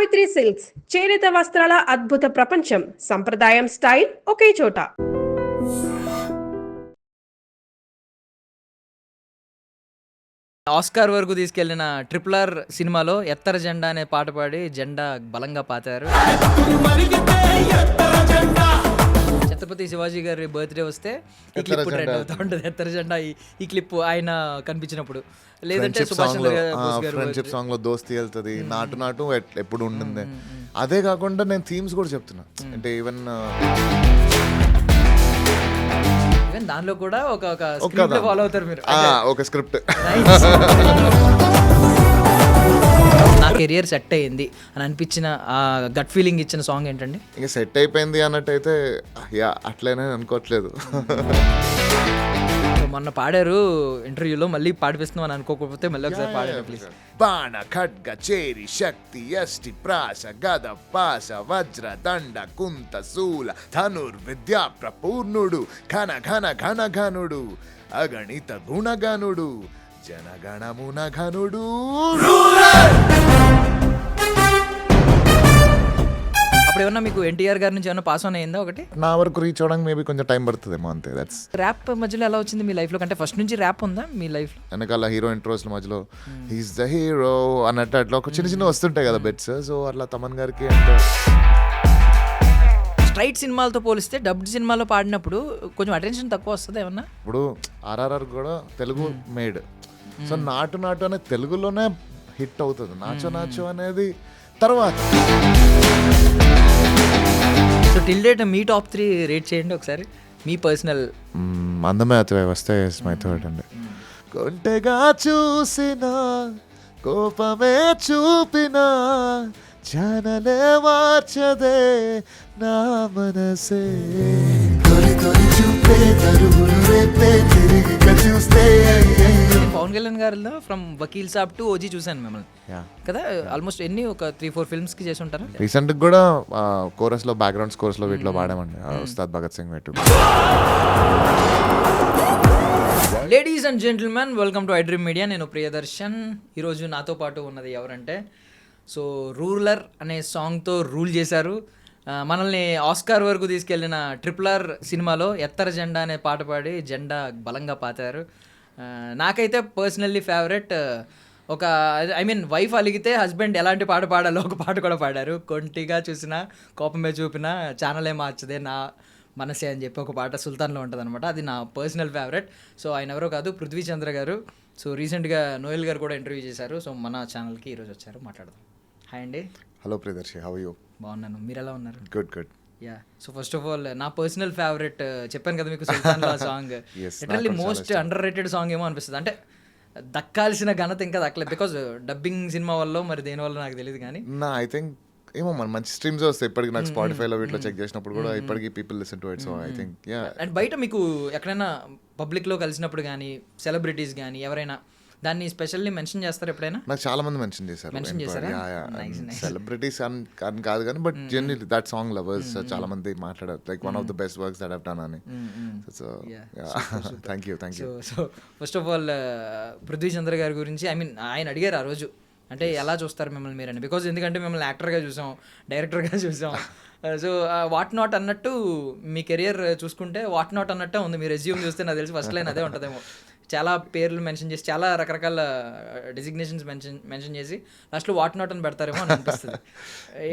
Savitri silks చేనేత వస్త్రాల అద్భుత ప్రపంచం. సంప్రదాయం స్టైల్ ఒకే చోట. ఆస్కార్ వరకు తీసుకెళ్లిన RRR సినిమాలో ఎత్తర జెండా అనే పాట పాడి జెండా బలంగా పాతారు. ఛత్రపతి శివాజీ గారి బర్త్డే వస్తే ఈ క్లిప్ ట్రెండ్ అవుతా ఉంటుంది. ఎత్తర జెండా ఈ క్లిప్ ఆయన కనిపించినప్పుడు, లేదంటే సుభాష్ చంద్రబోస్ గారు ఫ్రెండ్షిప్ సాంగ్ లో దోస్తి వెళ్తుంది, నాటు నాటు ఎప్పుడు ఉండింది. అదే కాకుండా నేను థీమ్స్ కూడా చెప్తున్నా, అంటే ఈవెన్ దానిలో కూడా ఒక స్క్రిప్ట్ ఫాలో అవుతారు మీరు. ఒక స్క్రిప్ట్. నా కెరియర్ సెట్ అయ్యింది అని అనిపించిన గట్ ఫీలింగ్ ఇచ్చిన సాంగ్ ఏంటండి? ఇంకా సెట్ అయిపోయింది అన్నట్టయితే అట్లనే అనుకోవట్లేదు. మొన్న పాడారు ఇంటర్వ్యూలో, మళ్ళీ పాడిపిస్తున్నాం అని అనుకోకపోతే మళ్ళీ ఒకసారి పాడారు ప్లీజ్. బాణ ఖడ్గ చేరి శక్తి యష్టి ప్రాస గద పాస వజ్ర దండ కుంత శూల ధనుర్విద్యా ప్రపూర్ణుడు ఘన ఘన ఘన ఘనుడు అగణిత గుణగణుడు జనగణమున ఘనుడు. అప్పుడు ఏమన్నా మీకు ఎన్టీఆర్ గారి నుంచి ఏమన్నా పాస్ ఆన్ అయిందా? ఒకటి నా వరకు రీచ్ అవడానికి మేబీ కొంచెం టైం పడుతుందేమో, అంతే. దట్స్ ర్యాప్ మధ్యలో ఎలా వచ్చింది మీ లైఫ్లో? అంటే ఫస్ట్ నుంచి ర్యాప్ ఉందా మీ లైఫ్లో? వెనకాల హీరో ఇంట్రోస్ మధ్యలో హీస్ ద హీరో అన్నట్టు అట్లా ఒక చిన్న చిన్న వస్తుంటాయి కదా బెట్స్. సో అట్లా తమన్ గారికి అంటే స్ట్రైట్ సినిమాలతో పోలిస్తే డబ్డ్ సినిమాలో పాడినప్పుడు కొంచెం అటెన్షన్ తక్కువ వస్తుంది ఏమన్నా? ఇప్పుడు ఆర్ఆర్ఆర్ కూడా తెలుగు మేడ్. సో నాటు నాటు అనేది తెలుగులోనే హిట్ అవుతుంది, నాచో నాచో అనేది తర్వాత. సో టిల్ డేట్ మీ టాప్ 3 రేట్ చేయండి ఒకసారి, మీ పర్సనల్. అందమే అతివై వస్తే మై థర్డ్ అండి. కొంటెగా చూసిన కోపమే చూపిన జనలే మార్చదే నా మనసే పవన్ కళ్యాణ్ గారిలో ఫ్రమ్ వకీల్ సాబ్ టు ఓజీ చూశాను మిమ్మల్ని కదా. ఆల్మోస్ట్ ఎన్ని ఒక 3-4 ఫిల్మ్స్ కి చేసి ఉంటారు. రీసెంట్ కూడా కోరస్ లో బ్యాక్గ్రౌండ్ స్కోర్స్ లో వీటిలో పాడామండి, ఉస్తాద్ భగత్ సింగ్ పెట్టు. Ladies and gentlemen, welcome to I dream media. నేను ప్రియదర్శన్. ఈరోజు నాతో పాటు ఉన్నది ఎవరంటే, సో రూలర్ అనే సాంగ్తో రూల్ చేశారు. మనల్ని ఆస్కార్ వరకు తీసుకెళ్లిన RRR సినిమాలో ఎత్తర జెండా అనే పాట పాడి జెండా బలంగా పాతారు. నాకైతే పర్సనల్లీ ఫేవరెట్. ఒక వైఫ్ అలిగితే హస్బెండ్ ఎలాంటి పాట పాడాలో ఒక పాట కూడా పాడారు. కొంటిగా చూసినా కోపమే చూపినా ఛానలే మార్చదే నా మనసే అని చెప్పి ఒక పాట సుల్తాన్లో ఉంటుంది అనమాట. అది నా పర్సనల్ ఫేవరెట్. సో ఆయన ఎవరో కాదు, పృథ్వీ చంద్ర గారు. సో రీసెంట్గా నోయల్ గారు కూడా ఇంటర్వ్యూ చేశారు. సో మన ఛానల్కి ఈరోజు వచ్చారు, మాట్లాడదాం. హాయ్ అండి. Hello Priyadarshi, how are you? బాగున్నాను, మీరు ఎలా ఉన్నారు? Good good. Yeah, so first of all నా పర్సనల్ ఫేవరెట్ చెప్పాను కదా మీకు, సుల్తాన్లో song literally most underrated song ఏమో అనిపిస్తుంది. అంటే దక్కాల్సిన ఘనత ఇంకా దక్కలేదు, బికాజ్ డబ్బింగ్ సినిమా వల్ల మరి దేని వల్ల నాకు తెలియదు. కానీ ఐ థింక్ ఏమో మన మంచి స్ట్రీమ్స్ వస్తాయి ఇప్పటికి. నాకు స్పాటిఫైలో వీటిలో చెక్ చేసినప్పుడు కూడా ఇప్పటికి people listen to it. So I think yeah. And బయట మీకు ఎక్కడైనా పబ్లిక్లో కలిసినప్పుడు కానీ సెలబ్రిటీస్ కానీ ఎవరైనా దాన్ని స్పెషల్లీ మెన్షన్ చేస్తారు ఎప్పుడైనా? నాకు చాలా మంది మెన్షన్ చేశారు. సెలబ్రిటీస్ అని కాదు కానీ, but generally that song lovers చాలా మంది మాట్లాడారు, like one of the best works that have done అని. So thank you. So first of all Prithvi Chandra గారి గురించి ఆయన అడిగారు ఆ రోజు, అంటే ఎలా చూస్తారు మిమ్మల్ని మీరని. బికాజ్ ఎందుకంటే మిమ్మల్ని యాక్టర్గా చూసాం, డైరెక్టర్గా చూసాం. సో వాట్ నాట్ అన్నట్టు మీ కెరియర్ చూసుకుంటే వాట్ నాట్ అన్నట్టే ఉంది. మీ రెజ్యూమ్ చూస్తే నాకు తెలిసి ఫస్ట్ లైన్ అదే ఉంటుందేమో. చాలా పేర్లు మెన్షన్ చేసి, చాలా రకరకాల డెసిగ్నేషన్స్ మెన్షన్ చేసి లాస్ట్లో వాట్ నాట్ అని పెడతారేమో అని అనిపిస్తుంది.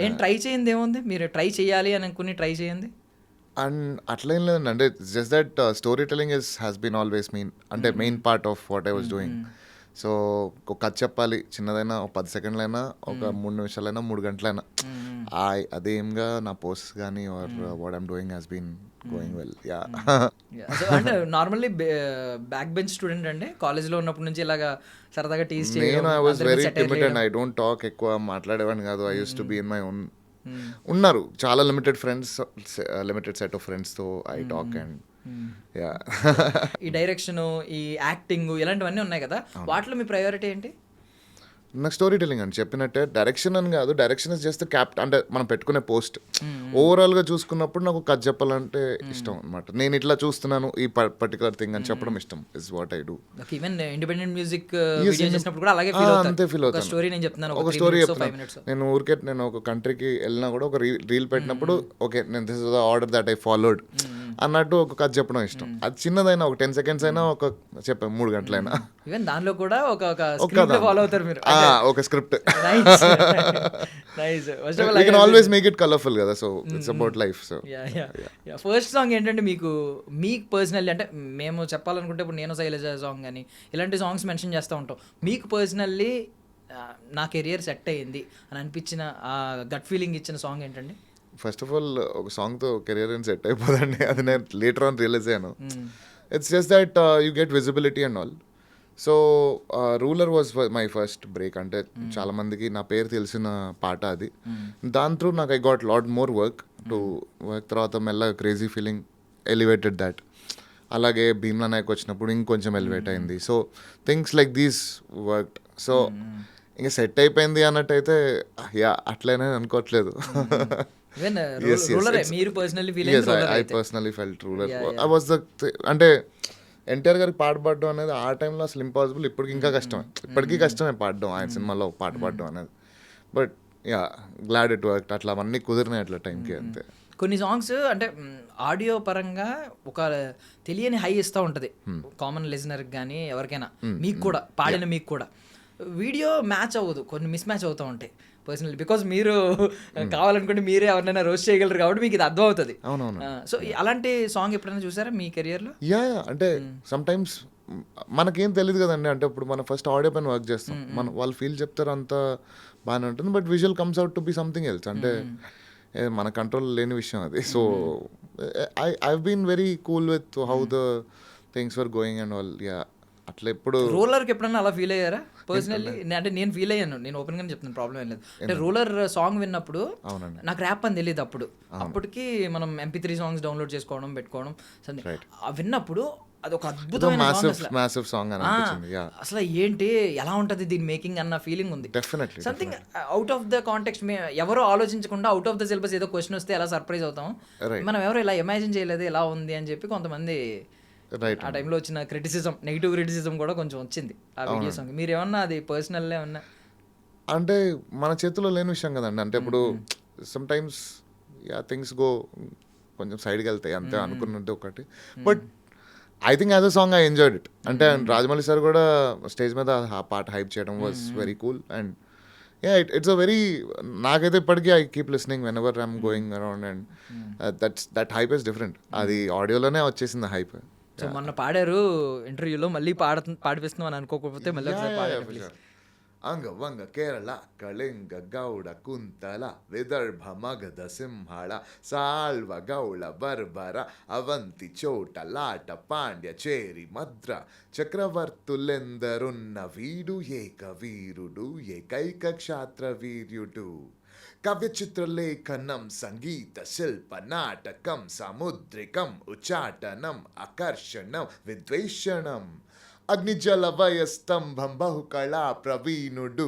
ఏం ట్రై చేయండి ఏముంది, మీరు ట్రై చేయాలి అని అనుకుని ట్రై చేయండి. అండ్ అట్లా ఏం లేదండి, అంటే just that story telling has been always main part of what I was doing. So ఒక కథ చెప్పాలి, చిన్నదైనా ఒక 10 సెకండ్లైనా, ఒక 3 నిమిషాలైనా, 3 గంటలైనా, అదేంగా నా పోస్ట్ కానీ or what I'm doing has been going well. Yeah. అంటే నార్మల్లీ బ్యాక్ బెంచ్ స్టూడెంట్ అండి, కాలేజ్లో ఉన్నప్పటి నుంచి ఇలాగా సరదాగా టీస్ చేయడం. I was very timid and I don't talk, ఎక్కువ మాట్లాడేవాడిని కాదు. I use to be in my own. ఉన్నారు చాలా limited friends, limited set of ఫ్రెండ్స్తో ఐ టాక్. అండ్ యా, ఈ డైరెక్షన్, ఈ యాక్టింగ్ ఇలాంటివన్నీ ఉన్నాయి కదా, వాటిలో మీ ప్రయారిటీ ఏంటి? నాకు స్టోరీ టెలింగ్ అని చెప్పినట్టే, డైరెక్షన్ అని కాదు, డైరెక్షన్ ఇస్ జస్ట్ క్యాప్, అంటే మనం పెట్టుకునే పోస్ట్. ఓవరాల్గా చూసుకున్నప్పుడు నాకు కథ చెప్పాలంటే ఇష్టం అనమాట. నేను ఇట్లా చూస్తున్నాను ఈ పర్టికులర్ థింగ్ అని చెప్పడం ఇష్టం, is what I do. Even independent music video చేసినప్పుడు కూడా అలాగే ఫీల్ అంతే ఫీల్ అవుతాను. స్టోరీ నేను చెప్తున్నాను, ఒక స్టోరీ చెప్తున్నాను. నేను ఊరికే నేను ఒక కంట్రీకి వెళ్ళినా కూడా ఒక రీల్ పెట్టినప్పుడు ఓకే నేను this is the order that I followed అన్నట్టు ఒక కథ చెప్పడం ఇష్టం. అది చిన్నదైనా ఒక 10 seconds అయినా ఒక చెప్పాను, 3 గంటలైనా. ఈవెన్ దానిలో కూడా ఒక ఫాలో అవుతారు మీరు. ఒక script. Nice. You can always make it colourful కదా, so it's about life. So first song ఏంటంటే మీకు పర్సనల్లీ, అంటే మేము చెప్పాలనుకుంటే ఇప్పుడు నేను శైలజ సాంగ్ కానీ ఇలాంటి సాంగ్స్ మెన్షన్ చేస్తూ ఉంటాం. మీకు పర్సనల్లీ నా కెరియర్ సెట్ అయ్యింది అని అనిపించిన ఆ గట్ ఫీలింగ్ ఇచ్చిన సాంగ్ ఏంటండి? ఫస్ట్ ఆఫ్ ఆల్ ఒక సాంగ్తో కెరియర్ అని సెట్ అయిపోదండి, అది నేను లేటర్ ఆన్ రియలైజ్ అయ్యాను. It's just that you get visibility and all. So ruler was my first break. అంటే చాలా మందికి నా పేరు తెలిసిన పాట అది. దాని త్రూ నాకు I got lot more work to work. తర్వాత మెల్లగా క్రేజీ ఫీలింగ్ ఎలివేటెడ్ దాట్. అలాగే భీమ్లా నాయక్ వచ్చినప్పుడు ఇంకొంచెం ఎలివేట్ అయింది. So things like these work. So ఇంకా సెట్ అయిపోయింది అన్నట్టయితే యా అట్లనే అనుకోవట్లేదు. మీరు personally feel I personally felt ruler. I was the అంటే ఎన్టీఆర్ గారికి పాట పాడడం అనేది ఆ టైంలో అసలు ఇంపాసిబుల్. ఇప్పటికి ఇంకా కష్టమే, ఇప్పటికీ కష్టమే పాడడం ఆయన సినిమాలో పాట పాడడం అనేది. But yeah glad it work. అట్లా అవన్నీ కుదిరినాయి అట్లా టైంకి, అంతే. కొన్ని సాంగ్స్ అంటే ఆడియో పరంగా ఒక తెలియని హై ఇస్తూ ఉంటుంది కామన్ లిజనర్కి కానీ ఎవరికైనా, మీకు కూడా పాడిన మీకు కూడా. వీడియో మ్యాచ్ అవ్వదు, కొన్ని మిస్ మ్యాచ్ అవుతూ ఉంటాయి పర్సనల్లీ. బికాజ్ మీరు కావాలనుకుంటే మీరే ఎవరినైనా రోస్ట్ చేయగలరు కాబట్టి మీకు ఇది అర్థం అవుతుంది. సో అలాంటి సాంగ్ ఎప్పుడైనా చూసారా మీ కెరియర్లో? యా అంటే సమ్ టైమ్స్ మనకేం తెలియదు కదండి. అంటే ఇప్పుడు మనం ఫస్ట్ ఆడియో పైన వర్క్ చేస్తాం, మనం వాళ్ళు ఫీల్ చెప్తారు అంతా బాగానే ఉంటుంది. But visual comes out to be something else. అంటే మన కంట్రోల్ లేని విషయం అది. So I been very cool with how the things were going and all. Yeah అట్లా ఎప్పుడు రూలర్కి ఎప్పుడన్నా అలా ఫీల్ అయ్యారా పర్సనల్లీ? అంటే నేను ఫీల్ అయ్యాను, నేను ఓపెన్గానే చెప్తాను, ప్రాబ్లం ఏం లేదు. అంటే రూలర్ సాంగ్ విన్నప్పుడు నాకు ర్యాప్ అని తెలియదు అప్పటికి మనం MP3 సాంగ్స్ డౌన్లోడ్ చేసుకోవడం పెట్టుకోవడం విన్నప్పుడు అది ఒక అద్భుతమైన సాంగ్ అసలు ఏంటి ఎలా ఉంటుంది దీని మేకింగ్ అన్న ఫీలింగ్ ఉంది. Something out of the context, ఎవరో ఆలోచించకుండా అవుట్ ఆఫ్ ద సిలబస్ ఏదో క్వశ్చన్ వస్తే ఎలా సర్ప్రైజ్ అవుతాం, మనం ఎవరు ఇలా ఇమాజిన్ చేయలేదు ఎలా ఉంది అని చెప్పి కొంతమంది ఆ టైంలో వచ్చిన నెగిటివ్ క్రిటిసిజం కూడా కొంచెం వచ్చింది ఆ వీడియో సాంగ్. మీరు ఏమన్నా అది పర్సనల్ ఏమన్నా? అంటే మన చేతిలో లేని విషయం కదండి. అంటే ఇప్పుడు some times yeah things go కొంచెం సైడ్కి వెళ్తాయి అంతే అనుకున్నట్టు ఒకటి. But I think as a song I enjoyed it. అంటే రాజమౌళి సార్ కూడా స్టేజ్ మీద ఆ పాట హైప్ చేయడం was very cool. And yeah it's a very, నాకైతే ఇప్పటికీ I keep listening when ever I'm going around. And that hype is different. అది ఆడియోలోనే వచ్చేసింది హైప్. సో మొన్న పాడారు ఇంటర్వ్యూలో, మళ్ళీ పాడిపిస్తున్నాం అని అనుకోకపోతే మళ్ళీ ఒకసారి పాడారు. అంగ వంగ కేరళ కళింగ గౌడ కుంతల విదర్భ మగధ సింహళ సాల్వ గౌళ బర్బర అవంతి చోట లాట పాండ్య చేరి మద్ర చక్రవర్తులెందరున్న వీడు ఏక వీరుడు ఏకైక క్షాత్ర వీర్యుడు. కవ్య చిత్రలేఖనం సంగీత శిల్ప నాటకం సముద్రికం ఉచాటనం ఆకర్షణం విద్వేషణం అగ్నిజల వయస్తంభం బహుకళా ప్రవీణుడు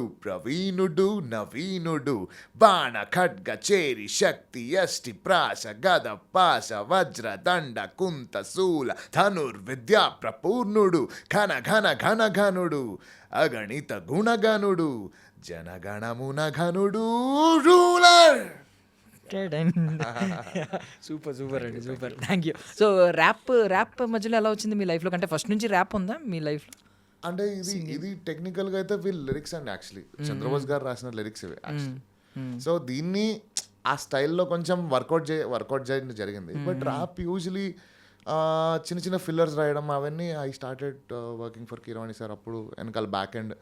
నవీనుడు బాణ ఖడ్గ చేరి శక్తి యష్టి ప్రాస గద పాస వజ్ర దండ కుంత శూల ధనుర్విద్యా ప్రపూర్ణుడు ఘన ఘన ఘన ఘనుడు అగణిత గుణగణుడు జనగణమున ఘనుడు రూలర్. సూపర్ అండి, super, thank you. So rap మధ్యలో ఎలా వచ్చింది మీ లైఫ్లో? అంటే ఫస్ట్ నుంచి ర్యాప్ ఉందా మీ లైఫ్లో? అంటే ఇది టెక్నికల్గా అయితే వీళ్ళు లిరిక్స్ అండి యాక్చువల్లీ చంద్రబోస్ గారు రాసిన లిరిక్స్ ఇవి యాక్చువల్లీ. సో దీన్ని ఆ స్టైల్లో కొంచెం వర్కౌట్ చేయడం జరిగింది. బట్ ర్యాప్ యూజువలీ చిన్న చిన్న ఫిల్లర్స్ రాయడం అవన్నీ I started working for Keeravani sir. అప్పుడు వెనకాల బ్యాక్ ఎండ్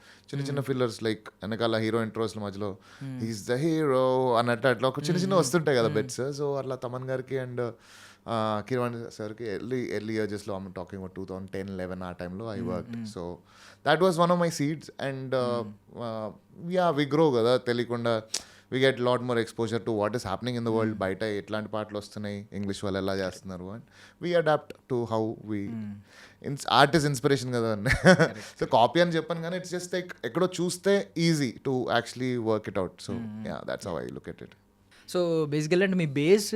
చిన్న ఫిల్లర్స్ లైక్ వెనకాల హీరో ఇంట్రోస్ మధ్యలో హీస్ ద హీరో అన్నట్టు అట్లా ఒక చిన్న వస్తుంటాయి కదా బెట్స్. సో అట్లా తమన్ గారికి అండ్ కీరవాణి సార్కి ఎర్లీ ఇయర్స్లో ఐమ్ టాకింగ్ 2010-11 ఆ టైంలో I work. So that was one of my seeds. And yeah we grow కదా తెలియకుండా. We get lot more exposure to what is happening in the world. బయట ఎట్లాంటి పాటలు వస్తున్నాయి, ఇంగ్లీష్ వాళ్ళు ఎలా చేస్తున్నారు, and we adapt to how we art is inspiration కదా అండి. సో కాపీ అని చెప్పాను కానీ ఇట్స్ జస్ట్ లైక్ ఎక్కడో చూస్తే easy to actually work it out. So yeah, that's how I look at it. So basically అంటే మీ బేస్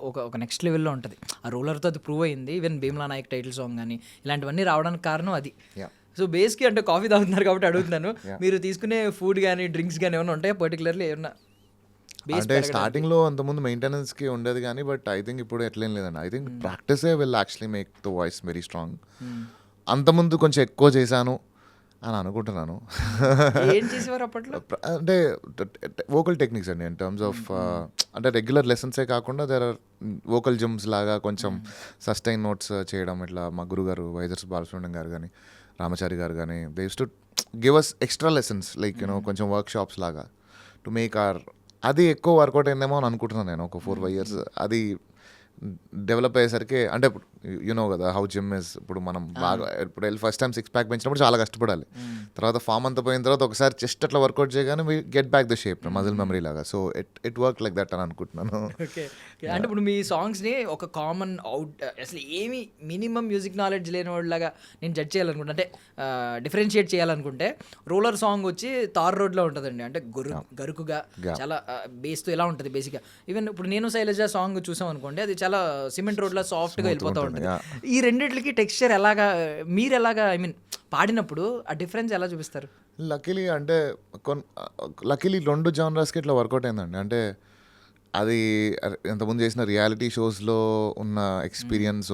ఒక next లెవెల్లో ఉంటుంది. ఆ రూలర్తో అది ప్రూవ్ అయింది. Even Bheemla Nayak title song కానీ ఇలాంటివన్నీ రావడానికి కారణం అది. Yeah. సో బేస్కి అంటే కాఫీ తాగుతున్నారు కాబట్టి అడుగుతున్నాను, మీరు తీసుకునే ఫుడ్ కానీ డ్రింక్స్ కానీ ఏమైనా ఉంటాయా పర్టికులర్లీ ఏమన్నా? అంటే స్టార్టింగ్లో అంతకుముందు మెయింటెనెన్స్కి ఉండేది కానీ బట్ ఐ థింక్ ఇప్పుడు ఎట్లేం లేదండి. ఐ థింక్ ప్రాక్టీసే will actually make the voice very strong. అంతకుముందు కొంచెం ఎక్కువ చేశాను అని అనుకుంటున్నాను. ఏం చేసేవారు అప్పట్లో? అంటే వోకల్ టెక్నిక్స్ అండి, ఇన్ టర్మ్స్ ఆఫ్ అంటే రెగ్యులర్ లెసన్సే కాకుండా దేర్ ఆర్ వోకల్ జిమ్స్ లాగా కొంచెం సస్టైన్ నోట్స్ చేయడం. ఇట్లా మా గురుగారు వైజర్స్ బాలసుబ్రహ్మణ్యం గారు కానీ రామచారి గారు కానీ they use to give us extra lessons like you know కొంచెం వర్క్ షాప్స్ లాగా టు మేక్ ఆర్. అది ఎక్కువ వర్కౌట్ అయిందేమో అని అనుకుంటున్నాను నేను. ఒక 4-5 years అది డెవలప్ అయ్యేసరికి, అంటే యూనో కదా హౌ జిమ్ ఇస్. ఇప్పుడు మనం బాగా ఇప్పుడు వెళ్ళి ఫస్ట్ టైం 6 pack పెంచినప్పుడు చాలా కష్టపడాలి. తర్వాత ఫామ్ అంతా పోయిన తర్వాత ఒకసారి చెస్ట్ అట్లా వర్కౌట్ చేయగానే we get back the shape, muscle memory లాగా. So it work like that అని అనుకుంటున్నాను. ఓకే, అంటే ఇప్పుడు మీ సాంగ్స్ని ఒక కామన్ అసలు ఏమి మినిమం మ్యూజిక్ నాలెడ్జ్ లేని వాళ్ళలాగా నేను జడ్జ్ చేయాలనుకుంటే, అంటే డిఫరెన్షియేట్ చేయాలనుకుంటే, రూలర్ సాంగ్ వచ్చి తార్ రోడ్లో ఉంటుందండి. అంటే గరుకుగా చాలా బేస్తో ఇలా ఉంటుంది బేసిక్గా. ఈవెన్ ఇప్పుడు నేను శైలజ సాంగ్ చూసాం అనుకోండి, అది చాలా సిమెంట్ రోడ్లో సాఫ్ట్గా వెళ్ళిపోతూ ఉంటుంది. ఈ రెండిట్లకి టెక్స్చర్ ఎలాగా, మీరు ఎలాగా ఐ మీన్ పాడినప్పుడు ఆ డిఫరెన్స్ ఎలా చూపిస్తారు? లక్కీలీ అంటే లక్కీలీ 2 జానర్స్కి ఇట్లా వర్కౌట్ అయిందండి. అంటే అది ఇంతకుముందు చేసిన రియాలిటీ షోస్లో ఉన్న ఎక్స్పీరియన్స్.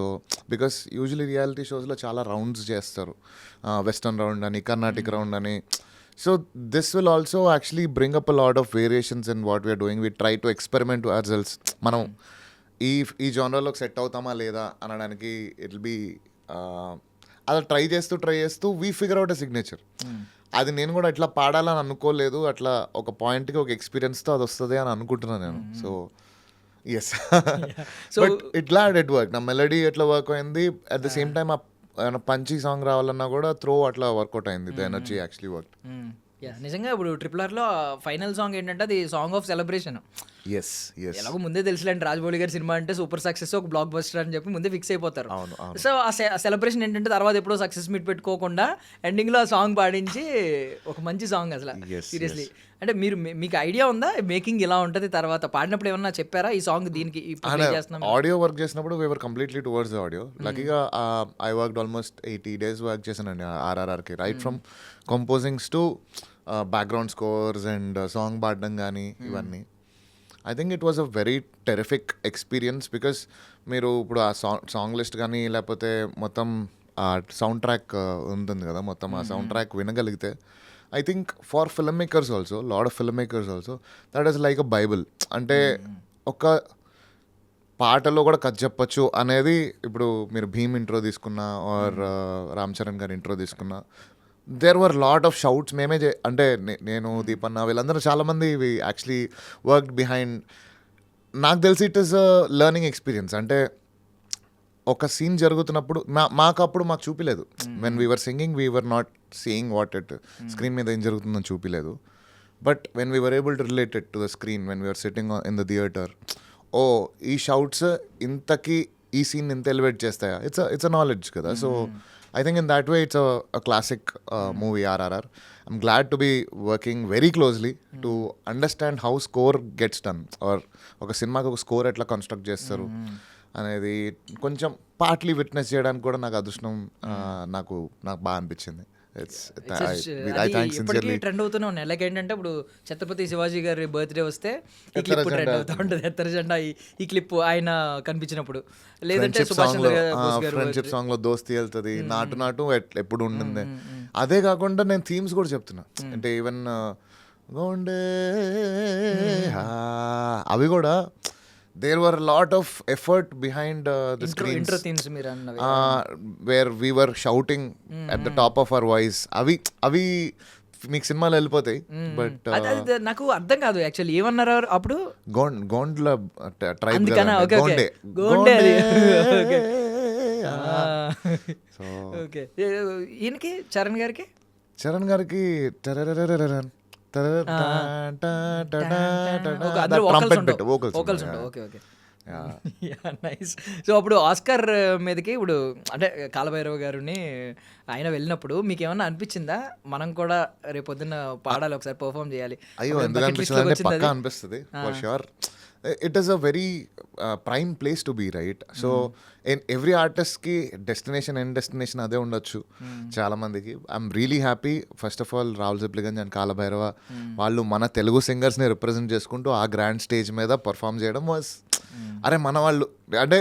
బికాస్ యూజువలీ రియాలిటీ షోస్లో చాలా రౌండ్స్ చేస్తారు, వెస్టర్న్ రౌండ్ అని, కర్ణాటిక్ రౌండ్ అని. So this will also actually bring up a lot of variations in what we are doing. We try to experiment ourselves. మనం ఈ జానర్లోకి సెట్ అవుతామా లేదా అనడానికి ఇట్ విల్ బీ అలా ట్రై చేస్తూ we figure out a signature. అది నేను కూడా ఇట్లా పాడాలని అనుకోలేదు, అట్లా ఒక పాయింట్కి ఒక ఎక్స్పీరియన్స్తో అది వస్తుంది అని అనుకుంటున్నాను నేను. సో ఎస్, బట్ ఇట్లా ఇట్ వర్క్. నా మెలడీ ఎట్లా వర్క్ అయింది, అట్ ద సేమ్ టైమ్ ఆ పంచీ సాంగ్ రావాలన్నా కూడా త్రో అట్లా వర్కౌట్ అయింది. The energy actually work. నిజంగా ఇప్పుడు RRRలో ఫైనల్ సాంగ్ ఏంటంటే అది song of celebration. Yes yes, ఎలాగో ముందే తెలుసులేండి, రాజమౌళి గారి సినిమా అంటే సూపర్ సక్సెస్, ఒక బ్లాక్ బస్టర్ అని చెప్పి ముందే ఫిక్స్ అయిపోతారు. సో ఆ సెలబ్రేషన్ ఏంటంటే తర్వాత ఎప్పుడో సక్సెస్ మీట్ పెట్టుకోకుండా ఎండింగ్లో ఆ సాంగ్ పాడించి ఒక మంచి సాంగ్ అసలు సీరియస్లీ. అంటే మీకు ఐడియా ఉందా మేకింగ్ ఇలా ఉంటుంది, తర్వాత పాడినప్పుడు ఏమన్నా చెప్పారా ఈ సాంగ్ దీనికి ఆడియో వర్క్ చేసినప్పుడు we were completely towards the audio. లక్కీగా I worked almost 80 days work చేశానండి RRRకి. Right from composings to background scores and song పాడడం కానీ ఇవన్నీ. I think it was a very terrific experience. Because మీరు ఇప్పుడు ఆ సాంగ్ లిస్ట్ కానీ లేకపోతే మొత్తం ఆ సౌండ్ ట్రాక్ ఉంటుంది కదా, మొత్తం ఆ సౌండ్ ట్రాక్ వినగలిగితే I think for film makers also, lot of film makers also that is like a bible. అంటే ఒక పాటలో కూడా కథ చెప్పచ్చు అనేది. ఇప్పుడు మీరు భీమ్ ఇంట్రో తీసుకున్నా ఆర్ రామ్ చరణ్ గారి ఇంట్రో తీసుకున్నా, there were lot of shouts. మేమే అంటే నేను దీపన్న వీళ్ళందరూ చాలామంది యాక్చువల్లీ వర్క్డ్ బిహైండ్. నాకు తెలిసి it is a learning experience. అంటే ఒక సీన్ జరుగుతున్నప్పుడు మాకు చూపిలేదు. When we are singing we are not seeing what it screen మీద ఏం జరుగుతుందని చూపిలేదు. But when we are able to relate it to the screen, when we are sitting in the theatre, ఓ ఈ షౌట్స్ ఇంతకీ ఈ సీన్ ఇంత ఎలివేట్ చేస్తాయా, ఇట్స్ అ నాలెడ్జ్ కదా. So I think in that way it's a classic movie RRR. I'm glad to be working very closely to understand how score gets done, or ఒక సినిమాకి ఒక score ఎట్లా construct చేస్తారు అనేది కొంచెం partly witness చేయడానికి కూడా నాకు అదృష్టం నాకు బాగా అనిపించింది. ట్రెండ్ అవుతూనే ఉన్నాయి. లైక్ ఏంటంటే ఇప్పుడు ఛత్రపతి శివాజీ గారి బర్త్డే వస్తే ఈ క్లిప్ ట్రెండ్ అవుతూ ఉంటుంది, ఎత్తర జెండా ఈ క్లిప్ ఆయన కనిపించినప్పుడు. లేదంటే ఫ్రెండ్షిప్ సాంగ్ లో దోస్తి వెళ్తుంది, నాటు ఎప్పుడు ఉండింది. అదే కాకుండా నేను థీమ్స్ కూడా చెప్తున్నా. అంటే ఈవెన్ గోండే అవి కూడా there were a lot of effort behind the screens. Intro themes మీరు అన్నవి where we were shouting at the top of our voice. అవి మీకు సినిమాలో వెళ్ళిపోతాయి. బట్ నాకు అర్థం కాదు యాక్చువల్లీ ఏమన్నారు అప్పుడు. గోండ్ల ట్రైబ్ గోండే. ఓకే, ఈయనకి చరణ్ గారికి అందరూ ట్రంపెట్ బిట్ వోకల్స్ వోకల్స్ ఉండవు. Okay okay nice. సో అప్పుడు ఆస్కార్ మీదకి ఇప్పుడు అంటే కాలభైరవ గారిని ఆయన వెళ్ళినప్పుడు మీకు ఏమన్నా అనిపించిందా మనం కూడా రేపొద్దున పాడాలి ఒకసారి పర్ఫామ్ చేయాలి? అయ్యో అప్పుడు ఎందుకు bucket list లోకి అనిపిస్తుంది అంటే వచ్చింది పక్కా అది? అనిపిస్తుంది for sure. It is a very prime place to be right. So every ఆర్టిస్ట్కి డెస్టినేషన్ అదే ఉండొచ్చు చాలా మందికి. I'm really happy first of all Rahul Sipligunj and Kaala Bhairava వాళ్ళు మన తెలుగు సింగర్స్ని రిప్రజెంట్ చేసుకుంటూ ఆ గ్రాండ్ స్టేజ్ మీద పర్ఫామ్ చేయడం వాజ్ అరే మన వాళ్ళు అంటే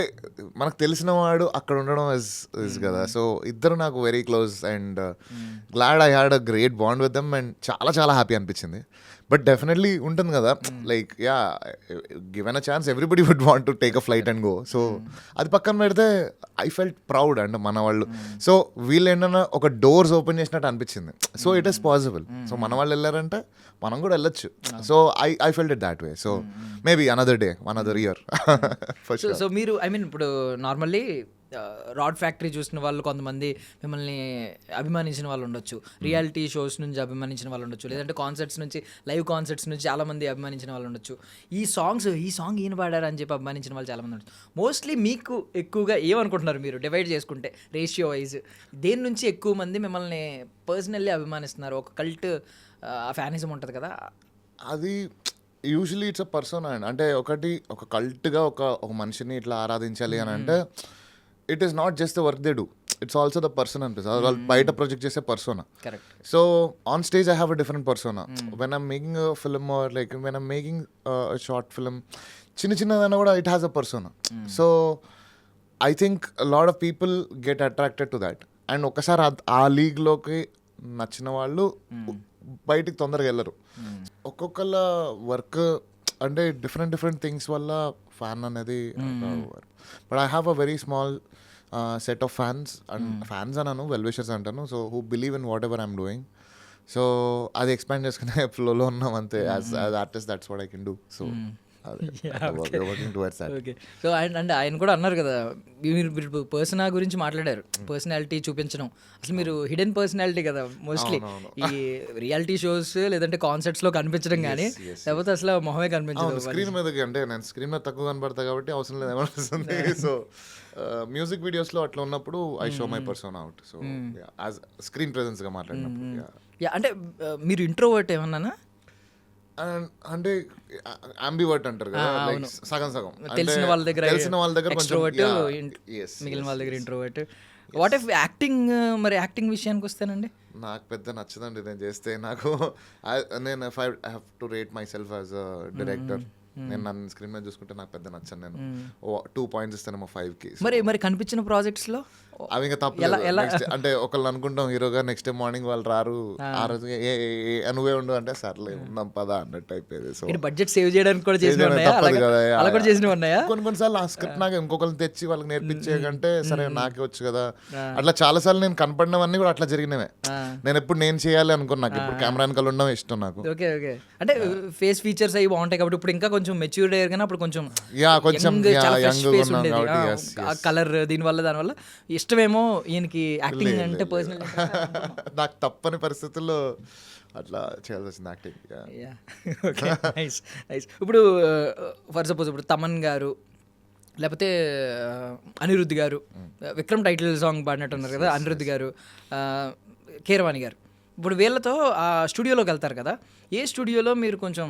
మనకు తెలిసిన వాడు అక్కడ ఉండడం ఇస్ కదా. సో ఇద్దరు నాకు very close and glad I had a great bond with them and చాలా చాలా హ్యాపీ అనిపించింది. బట్ డెఫినెట్లీ ఉంటుంది కదా like yeah given a chance everybody would want to take a flight and go. So అది పక్కన పెడితే ఐ ఫెల్ట్ ప్రౌడ్ అండ్ మన వాళ్ళు. సో వీళ్ళు ఏంటన్నా ఒక డోర్స్ ఓపెన్ చేసినట్టు అనిపించింది. So it is possible. So మన వాళ్ళు వెళ్ళారంటే మనం కూడా వెళ్ళొచ్చు. So I felt it that way. So maybe another day another year for so so మీరు ఐ మీన్ ఇప్పుడు నార్మల్లీ రాడ్ ఫ్యాక్టరీ చూసిన వాళ్ళు కొంతమంది మిమ్మల్ని అభిమానించిన వాళ్ళు ఉండొచ్చు, రియాలిటీ షోస్ నుంచి అభిమానించిన వాళ్ళు ఉండొచ్చు, లేదంటే కాన్సర్ట్స్ నుంచి లైవ్ కాన్సర్ట్స్ నుంచి చాలామంది అభిమానించిన వాళ్ళు ఉండొచ్చు. ఈ సాంగ్ ఈయన పాడారు అని చెప్పి అభిమానించిన వాళ్ళు చాలామంది ఉండొచ్చు. మోస్ట్లీ మీకు ఎక్కువగా ఏమనుకుంటున్నారు మీరు డివైడ్ చేసుకుంటే రేషియో వైజ్ దేని నుంచి ఎక్కువ మంది మిమ్మల్ని పర్సనల్లీ అభిమానిస్తున్నారు? ఒక కల్ట్ ఫ్యానిజం ఉంటుంది కదా అది usually it's a person and అంటే ఒక కల్ట్గా ఒక మనిషిని ఇట్లా ఆరాధించాలి అని అంటే it is not just the work they do, it's also the person అనిపిస్తుంది. వాళ్ళు బయట ప్రొజెక్ట్ చేసే persona. Correct. So on stage I have a different persona. When I'm making a film or like when I'm making short film చిన్నదైనా కూడా it has a persona. So I think lot of people get attracted to that. And ఒకసారి ఆ లీగ్లోకి నచ్చిన వాళ్ళు బయటికి తొందరగా వెళ్ళరు. ఒక్కొక్కళ్ళ వర్క్ అంటే డిఫరెంట్ థింగ్స్ వల్ల ఫ్యాన్ అనేది. But I have a very small set of fans అన్నాను, వెల్ విషర్స్ అంటాను. So who believe in what ever I'm doing. So అది ఎక్స్పాండ్ చేసుకునే ఫ్లోలో ఉన్నాం అంతే. As artist that's what I can do. So okay. So అంటే ఆయన కూడా అన్నారు కదా మీరు పర్సనా గురించి మాట్లాడారు, పర్సనాలిటీ చూపించడం. అసలు మీరు హిడెన్ పర్సనాలిటీ కదా మోస్ట్లీ ఈ రియాలిటీ షోస్ లేదంటే కాన్సర్ట్స్ లో కనిపించడం కానీ లేకపోతే అసలు మొహమే కనిపించదు స్క్రీన్ మీదకి. అంటే నేను స్క్రీన్ మీద తక్కువ కనబడతా కాబట్టి అవసరం లేదు ఏమనిపిస్తుంది. సో మ్యూజిక్ వీడియోస్ లో అట్లా ఉన్నప్పుడు I show my person out. So as screen presence గా మాట్లాడినప్పుడు. అంటే మీరు ఇంట్రోవర్ట్ ఏమన్నా? అంటే అంబివర్ట్ అంటారు కదా, సగం తెలిసిన వాళ్ళ దగ్గర ఎక్స్ట్రోవర్ట్, Yes, మిగిలిన వాళ్ళ దగ్గర ఇంట్రోవర్ట్. వాట్ ఇఫ్ యాక్టింగ్, మరి యాక్టింగ్ విషయానికి వస్తానండి నాకు పెద్ద నచ్చదండి నేను చేస్తే. నేను I have to rate my self as a director. నేను నన్ను స్క్రీన్ మీద చూసుకుంటే నాకు పెద్ద నచ్చను. నేను 2 points ఇస్తానేమో 5కి. మరి కనిపించిన ప్రాజెక్ట్స్ లో అవి ఇంకా తప్పలేదు. అంటే ఒకళ్ళు అనుకుంటాం హీరోగా, నెక్స్ట్ డే మార్నింగ్ వాళ్ళు రారు. ఆ రోజు నువ్వే ఉండు అంటే సర్లే ఉందాం పదా అన్నట్టు అయిపోయింది. సో బడ్జెట్ సేవ్ చేయడానికి కూడా చేసిన ఉన్నాయా? కొన్నిసార్లు ఆ స్క్రిప్ట్ నాకు ఇంకొకరిని తెచ్చి వాళ్ళకి నేర్పించే కంటే సరే నాకే వచ్చు కదా. అట్లా చాలా సార్లు నేను కనపడినవన్నీ కూడా అట్లా జరిగినవే. నేను ఎప్పుడు నేను చేయాలి అనుకున్నా. నాకు ఇప్పుడు కెమెరా వెనకాల ఉండడం ఇష్టం నాకు. Okay okay. అంటే ఫేస్ ఫీచర్స్ అవి బాగుంటాయి కాబట్టి ఇప్పుడు ఇంకా కొంచెం మెచ్యూర్డ్ అయ్యారు కానీ అప్పుడు కొంచెం కలర్ దానివల్ల ఇష్టమేమో ఈయనకి యాక్టింగ్ అంటే పర్సనల్. నాకు తప్పని పరిస్థితుల్లో అట్లా చేయాల్సి వచ్చింది యాక్టింగ్. నైస్. ఇప్పుడు ఫర్ సపోజ్ ఇప్పుడు తమన్ గారు లేకపోతే అనిరుద్ధ్ గారు, విక్రమ్ టైటిల్ సాంగ్ పాడినట్టున్నారు కదా అనిరుద్ధ్ గారు, కీరవాణి గారు, ఇప్పుడు వీళ్ళతో ఆ స్టూడియోలోకి వెళ్తారు కదా, ఏ స్టూడియోలో మీరు కొంచెం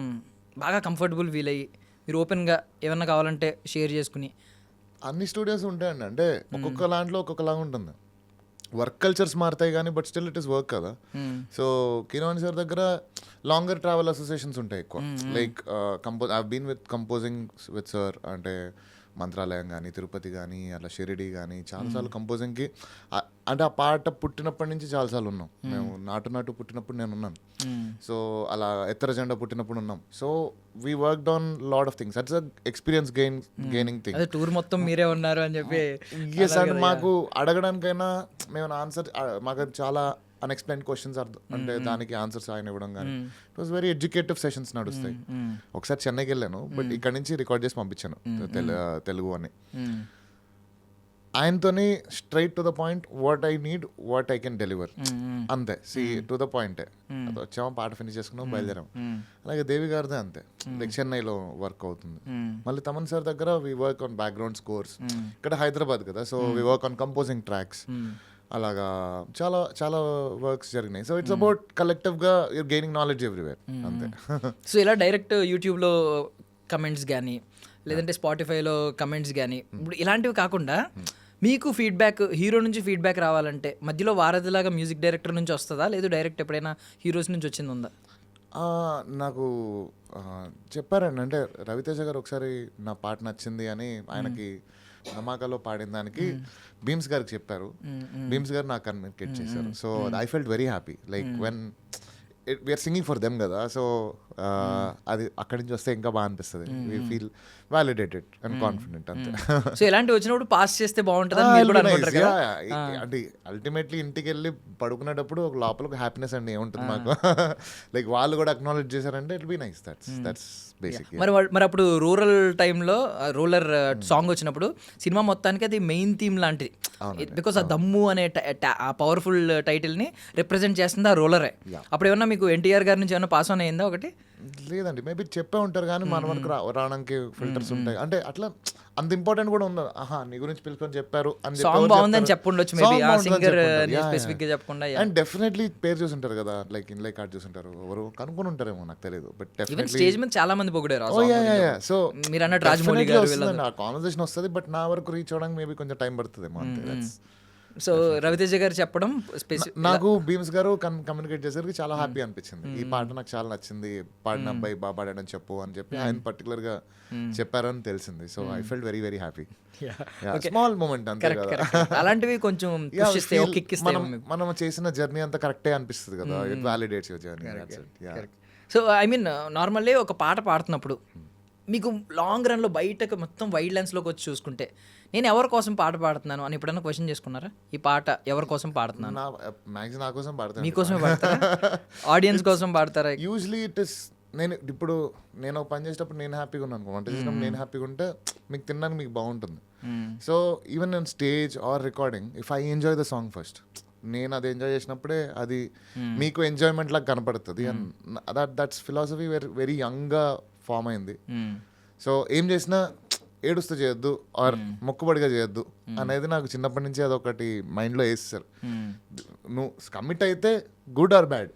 బాగా కంఫర్టబుల్ ఫీల్ అయ్యి మీరు ఓపెన్గా ఏమన్నా కావాలంటే షేర్ చేసుకుని? అన్ని స్టూడియోస్ ఉంటాయండి. అంటే ఒక్కొక్క దాంట్లో ఒక్కొక్కలాగా ఉంటుంది. వర్క్ కల్చర్స్ మారుతాయి కానీ but still it is work కదా. సో కీరవాణి సార్ దగ్గర లాంగర్ ట్రావెల్ అసోసియేషన్స్ ఉంటాయి ఎక్కువ. Like I been with composing with sir. అంటే మంత్రాలయం కానీ, తిరుపతి కానీ, అట్లా షిరిడి కానీ చాలాసార్లు కంపోజింగ్కి. అంటే ఆ పాట పుట్టినప్పటి నుంచి చాలాసార్లు ఉన్నాం మేము. నాటు పుట్టినప్పుడు నేను ఉన్నాను. సో అలా ఎత్తర జెండా పుట్టినప్పుడు ఉన్నాం. So we worked on lot of things. అట్స్ experience gaining thing. Tour మొత్తం మీరే ఉన్నారు అని చెప్పి. ఎస్ అండ్ మాకు అడగడానికైనా మేము ఆన్సర్, మాకు చాలా అన్ఎక్స్ప్లెయిన్ క్వశ్చన్స్ అంటే దానికి ఆన్సర్స్ ఆయన ఇవ్వడం కానీ it was very educative sessions నడుస్తాయి. ఒకసారి చెన్నైకి వెళ్ళాను, బట్ ఇక్కడ నుంచి రికార్డ్ చేసి పంపించాను తెలుగు అని. ఆయనతోని straight to the point, what I need, what I can deliver, అంతే. సి టు ద పాయింటే. అది వచ్చాము, పాట ఫినిష్ చేసుకున్నాం, బయలుదేరాం. అలాగే దేవి గారిదే అంతే, లైక్ చెన్నైలో వర్క్ అవుతుంది. మళ్ళీ తమన్ సార్ దగ్గర we work on background scores. ఇక్కడ హైదరాబాద్ కదా, so we work on composing tracks. అలాగా చాలా చాలా వర్క్స్ జరిగినాయి. సో ఇట్స్ అబౌట్ కలెక్టివ్గా యూర్ గెయినింగ్ నాలెడ్జ్ ఎవ్రీవేర్, అంతే. సో ఇలా డైరెక్ట్ యూట్యూబ్లో కమెంట్స్ కానీ లేదంటే స్పాటిఫైలో కమెంట్స్ కానీ ఇప్పుడు ఇలాంటివి కాకుండా మీకు ఫీడ్బ్యాక్, హీరో నుంచి ఫీడ్బ్యాక్ రావాలంటే మధ్యలో వారధిలాగా మ్యూజిక్ డైరెక్టర్ నుంచి వస్తుందా, లేదు డైరెక్ట్ ఎప్పుడైనా హీరోస్ నుంచి వచ్చింది ఉందా? నాకు చెప్పారండి, అంటే రవితేజ గారు ఒకసారి నా పాట నచ్చింది అని ఆయనకి ధమాకాలో పాడిన దానికి భీమ్స్ గారికి చెప్పారు. భీమ్స్ గారు నాకు కమ్యూనికేట్ చేశారు. So I felt very happy, like when we are singing for them కదా. సో అది అక్కడి నుంచి వస్తే ఇంకా బాగా అనిపిస్తుంది. We feel validated and confident, అంతే. సో ఇలాంటివి వచ్చినప్పుడు పాస్ చేస్తే బాగుంటుంది. అంటే అల్టిమేట్లీ ఇంటికి వెళ్ళి పడుకునేటప్పుడు ఒక లోపల ఒక హ్యాపీనెస్ అండి ఏముంటుంది మాకు. లైక్ వాళ్ళు కూడా అక్నాలెడ్జ్ చేశారంటే it be nice. That's basic. మరి అప్పుడు రూరల్ టైంలో రూరల్ సాంగ్ వచ్చినప్పుడు సినిమా మొత్తానికి అది మెయిన్ థీమ్ లాంటిది. బికాస్ ఆ దమ్ము అనే ఆ పవర్ఫుల్ టైటిల్ని రిప్రజెంట్ చేస్తుంది ఆ రూలరే. అప్పుడు ఏమన్నా మీకు ఎన్టీఆర్ గారి నుంచి ఏమన్నా పాస్ ఆన్ అయిందా ఒకటి? లేదండి, మేబీ చెప్పే ఉంటారు కానీ మన వరకు రావడానికి ఫిల్టర్స్ ఉంటాయి. అంటే అట్లా అంత ఇంపార్టెంట్ కూడా ఉండదు. నీ గురించి పిలుచుకొని చెప్పారు అని సాంగ్ బాగుందని చెప్పుండొచ్చు, స్పెసిఫిక్ గా చెప్పకుండా. అండ్ డెఫినెట్లీ పేరు చూసి ఉంటారు కదా, లైక్ ఇన్లైక్ కార్డ్ చూసి ఉంటారు, ఎవరు కనుక్కొని ఉంటారేమో నాకు తెలియదు. బట్ డెఫినెట్లీ స్టేజ్ మీద చాలా మంది పొగిడారు. సో మీరు అన్నట్టు రాజమౌళి గారు ఆ కాన్వర్సేషన్ వస్తుంది, బట్ నా వరకు రీచ్ అవడానికి మేబీ కొంచెం టైం పడుతుందేమో, అంతే. సో రవితేజ గారు చెప్పడం నాకు భీమ్స్ గారు కమ్యూనికేట్ చేసేసరికి చాలా హ్యాపీ అనిపించింది. ఈ పాట నాకు చాలా నచ్చింది, పాడిన అబ్బాయి బాగా పాడాడని చెప్పు అని చెప్పి ఆయన పర్టికులర్ గా చెప్పారని తెలిసింది. So I felt very very happy. Small moment, అంతే కదా. అలాంటివి కొంచెం మనం చేసిన జర్నీ అంతా కరెక్టే అనిపిస్తుంది కదా, it validates your journey. So I mean normally ఒక పాట పాడుతున్నప్పుడు మీకు లాంగ్ రన్లో బయటకు మొత్తం వైడ్ లెన్స్లోకి వచ్చి చూసుకుంటే నేను ఎవరి కోసం పాట పాడుతున్నాను అని ఎప్పుడైనా క్వశ్చన్ చేసుకున్నారా? ఈ పాట ఎవరి కోసం పాడుతున్నాను? మ్యాక్సిమం నా కోసం పాడతాను. మీకోసమే పాడతారా? ఆడియన్స్ కోసం పాడతారా? యూజువలీ ఇట్ ఇస్ నేను ఒక పని చేసేటప్పుడు నేను హ్యాపీగా ఉన్నాను, వంట చేసినప్పుడు నేను హ్యాపీగా ఉంటే మీకు తినడానికి మీకు బాగుంటుంది. సో ఈవెన్ నేను stage or recording, if I enjoy the song first, నేను అది ఎంజాయ్ చేసినప్పుడే అది మీకు ఎంజాయ్మెంట్ లాగా కనపడుతుంది. అండ్ దట్స్ ఫిలాసఫీ వెరీ యంగ్గా ఫామ్ అయింది. సో ఏం చేసినా ఏడుస్తూ చేయొద్దు ఆర్ మొక్కుబడిగా చేయొద్దు అనేది నాకు చిన్నప్పటి నుంచి అదొకటి మైండ్లో వేస్తారు. నువ్వు కమిట్ అయితే good or bad,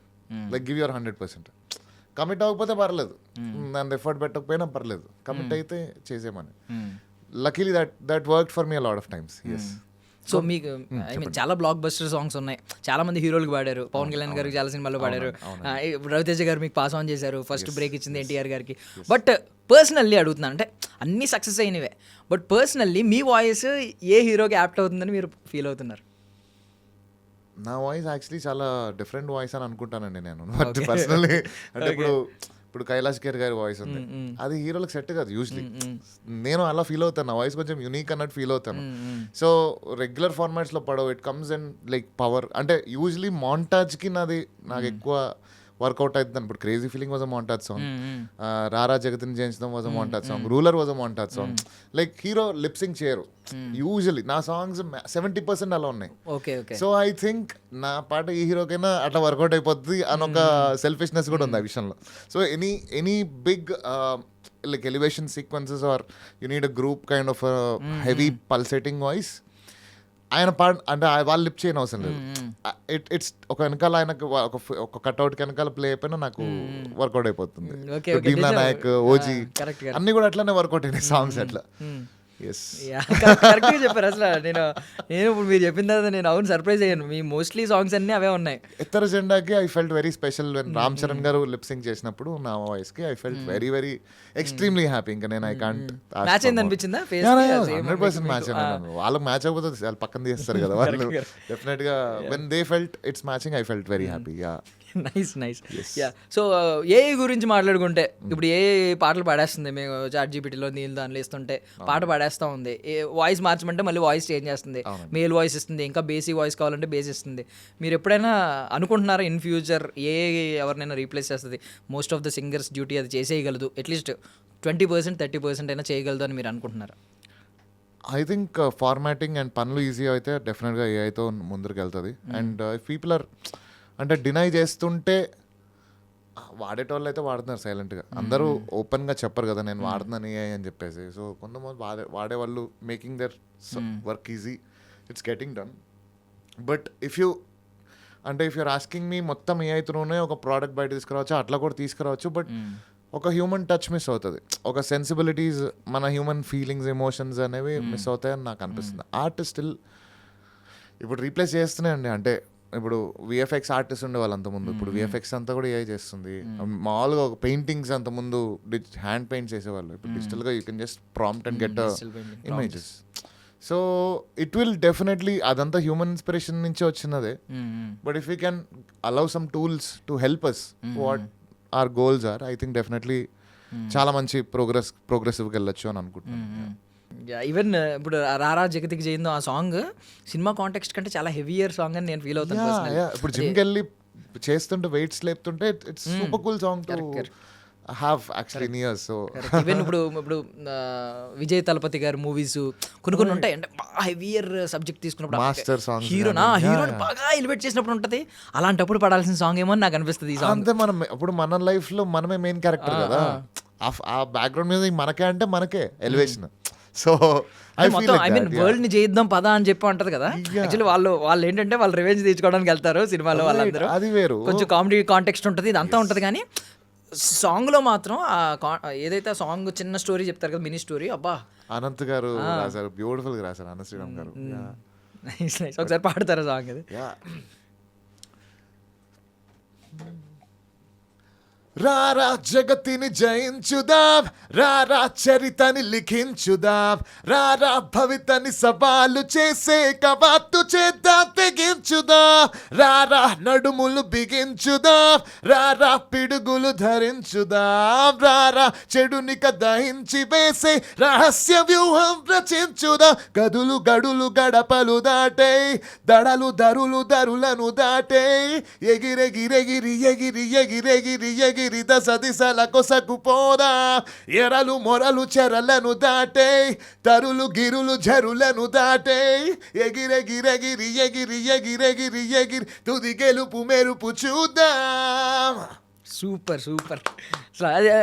like give your 100%. Commit అవ్వకపోతే పర్లేదు, దాని ఎఫర్ట్ పెట్టకపోయినా పర్లేదు, కమిట్ అయితే చేసేమని. Luckily that work for me a lot of times. Yes. So మీకు ఐ మీన్ చాలా బ్లాక్ బస్టర్ సాంగ్స్ ఉన్నాయి, చాలా మంది హీరోలకు పాడారు, పవన్ కళ్యాణ్ గారికి చాలా సినిమాల్లో పాడారు, రవితేజ గారు మీకు పాస్ ఆన్ చేశారు, ఫస్ట్ బ్రేక్ ఇచ్చింది ఎన్టీఆర్ గారికి. బట్ పర్సనల్లీ అడుగుతున్నాను, అంటే అన్నీ సక్సెస్ అయినవే, బట్ పర్సనల్లీ మీ వాయిస్ ఏ హీరోకి యాప్ట్ అవుతుందని మీరు ఫీల్ అవుతున్నారు? నా వాయిస్ యాక్చువల్లీ చాలా డిఫరెంట్ వాయిస్ అని అనుకుంటానండి నేను పర్సనల్లీ. అంటే ఇప్పుడు కైలాష్ ఖేర్ గారి వాయిస్ ఉంది, అది హీరోలకు సెట్ కాదు యూజువలీ. నేను అలా ఫీల్ అవుతాను, నా వాయిస్ కొంచెం యూనిక్ అన్నట్టు ఫీల్ అవుతాను. సో రెగ్యులర్ ఫార్మాట్స్లో పడవు, it comes and like power. అంటే యూజువలీ మాంటాజ్కి నాకు ఎక్కువ వర్కౌట్ అవుతుంది. ఇప్పుడు crazy feeling was a montage song, రారా జగతిని జయించడం was a montage song, ruler was a montage song. Like hero lip sync చేయరు యూజువలీ, నా సాంగ్స్ 70% అలా ఉన్నాయి. సో ఐ థింక్ నా పాట ఈ హీరోకైనా అట్లా వర్కౌట్ అయిపోద్ది అని ఒక సెల్ఫిష్నెస్ కూడా ఉంది ఆ విషయంలో. So any big like elevation sequences are you need a group kind of heavy pulsating voice, ఆయన అంటే వాళ్ళు లిప్ చేయని అవసరం లేదు. ఇట్స్ ఒక వెనకాల ఆయనకు ఒక కట్అవుట్ వెనకాల ప్లే అయిపోయినా నాకు వర్కౌట్ అయిపోతుంది. భీమ్లా నాయక్, ఓజీ అన్ని కూడా అట్లానే వర్కౌట్ అయినాయి సాంగ్స్ అట్లా. కరెక్ట్గా చెప్పారు. అసలు నేను ఇప్పుడు మీరు చెప్పిన తర్వాత నేను అవును సర్ప్రైజ్ అయ్యాను, మీ మోస్ట్లీ సాంగ్స్ అన్ని అవే ఉన్నాయి. ఎత్తర జెండాకి I felt very special when Ram Charan గారు లిప్ సింగ్ చేసినప్పుడు నా వాయిస్ కి I felt very very extremely happy. ఇంకా నేను ఐ కాంట్ మ్యాచ్ అయింది అనిపించిందా? 100% మ్యాచ్ అయినా. వాళ్ళకి మ్యాచ్ అయిపోతే వాళ్ళు పక్కన తీస్తారు కదా వాళ్ళు. డెఫినెట్ గా when they felt it's matching, I felt very happy. Nice. Yeah. So AI గురించి మాట్లాడుకుంటే ఇప్పుడు ఏ పాటలు పాడేస్తుంది, మేము చాట్ జీపీటీలో నీళ్ళు దానిలో ఇస్తుంటే పాట పాడేస్తూ ఉంది, వాయిస్ మార్చమంటే మళ్ళీ వాయిస్ చేంజ్ చేస్తుంది, మేల్ వాయిస్ ఇస్తుంది, ఇంకా బేసిక్ వాయిస్ కావాలంటే బేస్ ఇస్తుంది. మీరు ఎప్పుడైనా అనుకుంటున్నారా ఇన్ ఫ్యూచర్ ఏ ఎవరినైనా రీప్లేస్ చేస్తుంది? Most of the singers duty అది చేసేయగలదు, అట్లీస్ట్ 20% 30% అయినా చేయగలదు అని మీరు అనుకుంటున్నారా? ఐ థింక్ ఫార్మాటింగ్ అండ్ పనులు ఈజీ అయితే డెఫినెట్గా ఏఐతో ముందరికి వెళ్తుంది. అండ్ పీపుల్ ఆర్ అంటే డినై చేస్తుంటే వాడేటోళ్ళు అయితే వాడుతున్నారు సైలెంట్గా. అందరూ ఓపెన్గా చెప్పరు కదా నేను వాడుతున్నాను ఏఐ అని చెప్పేసి. సో కొంతమంది వాడేవాళ్ళు making their work easy, it's getting done. But if you're asking me మొత్తం ఏఐ త్రూనే ఒక ప్రోడక్ట్ బయట తీసుకురావచ్చు, అట్లా కూడా తీసుకురావచ్చు. బట్ ఒక హ్యూమన్ టచ్ మిస్ అవుతుంది, ఒక సెన్సిబిలిటీస్, మన హ్యూమన్ ఫీలింగ్స్, ఎమోషన్స్ అనేవి మిస్ అవుతాయని నాకు అనిపిస్తుంది. ఆర్ట్ స్టిల్ ఇప్పుడు రీప్లేస్ చేస్తున్నాయండి. అంటే ఇప్పుడు విఎఫ్ఎక్స్ ఆర్టిస్ట్ ఉండే వాళ్ళు అంతకుముందు, ఇప్పుడు విఎఫ్ఎక్స్ అంతా కూడా ఏఐ చేస్తుంది. మామూలుగా ఒక పెయింటింగ్స్ అంతకుముందు హ్యాండ్ పెయింట్ చేసేవాళ్ళు, ఇప్పుడు డిజిటల్గా you can just prompt and get images. So it will definitely అదంతా హ్యూమన్ ఇన్స్పిరేషన్ నుంచి వచ్చినదే. But if you can allow some tools to help us what are goals are, I think definitely చాలా మంచి ప్రోగ్రెసివ్కి వెళ్ళొచ్చు అని అనుకుంటున్నాను. ఈవెన్ ఇప్పుడు రారా జగతికి చేయిందో ఆ సాంగ్ సినిమా కాంటెక్స్ట్ కంటే చాలా హెవియర్ సాంగ్ అని నేను ఫీల్ అవుతాను. ఇప్పుడు జిమ్కి వెళ్ళి చేస్తుంటే వెయిట్స్ లేపుతుంటే it's super cool song to have actually in years. So even ఇప్పుడు విజయ్ తలపతి గారి మూవీస్ కొన్ని ఉంటాయి అంటే బాగా హెవియర్ సబ్జెక్ట్ తీసుకున్నప్పుడు మాస్టర్ సాంగ్ హీరోని బాగా ఎలివేట్ చేసినప్పుడు ఉంటుంది. అలాంటప్పుడు పడాల్సిన సాంగ్ ఏమో నాకు అనిపిస్తుంది ఈ సాంగ్. అంతే, మనం ఇప్పుడు మన లైఫ్ లో మనమే మెయిన్ క్యారెక్టర్ కదా, ఆ బ్యాక్గ్రౌండ్ మీద మనకే అంటే మనకే elevation. So I mean world ని చేద్దాం పదా అని చెప్పి అంటది కదా. యాక్చువల్లీ వాళ్ళు ఏంటంటే వాళ్ళు రివెంజ్ తీసుకోవడానికి వెళ్తారు సినిమాలో వాళ్ళందరూ. అది వేరు, కొంచెం కామెడీ కాంటెక్స్ట్ ఉంటుంది, ఇదంతా ఉంటుంది. కానీ సాంగ్ లో మాత్రం ఏదైతే సాంగ్ చిన్న స్టోరీ చెప్తారు కదా, మినీ స్టోరీ, అబ్బా అనంత్ గారు రాశారు, బ్యూటిఫుల్ గా రాశారు అనంత్ శ్రీరామ్ గారు. ఒకసారి పాడతారు సాంగ్ అది. రారా జగతిని జయించుదాం, రారా చరితని లిఖించుదాం, రారా భవితని సవాలు చేసే కవాతు చేద్దాం తెగించుదాం, రారా నడుములు బిగించుదాం, రారా పిడుగులు ధరించుదాం, రారా చెడునిక దహించి వేసే రహస్య వ్యూహం రచించుదాం, గదులు గడులు గడపలు దాటే దడలు దరులు దరులను దాటే ఎగిరెగిరెగిరి ఎగిరి ఎగిరెగిరి ఎగిరి దశ దిశల కొసకు పోదా, ఎరలు మొరలు చెరలను దాటే తరులు గిరులు జరులను దాటే ఎగిరెగిరెగిరి ఎగిరి ఎగిరెగిరి ఎగిరి తుది గెలుపు మెరుపు చూద్దాం. Super super.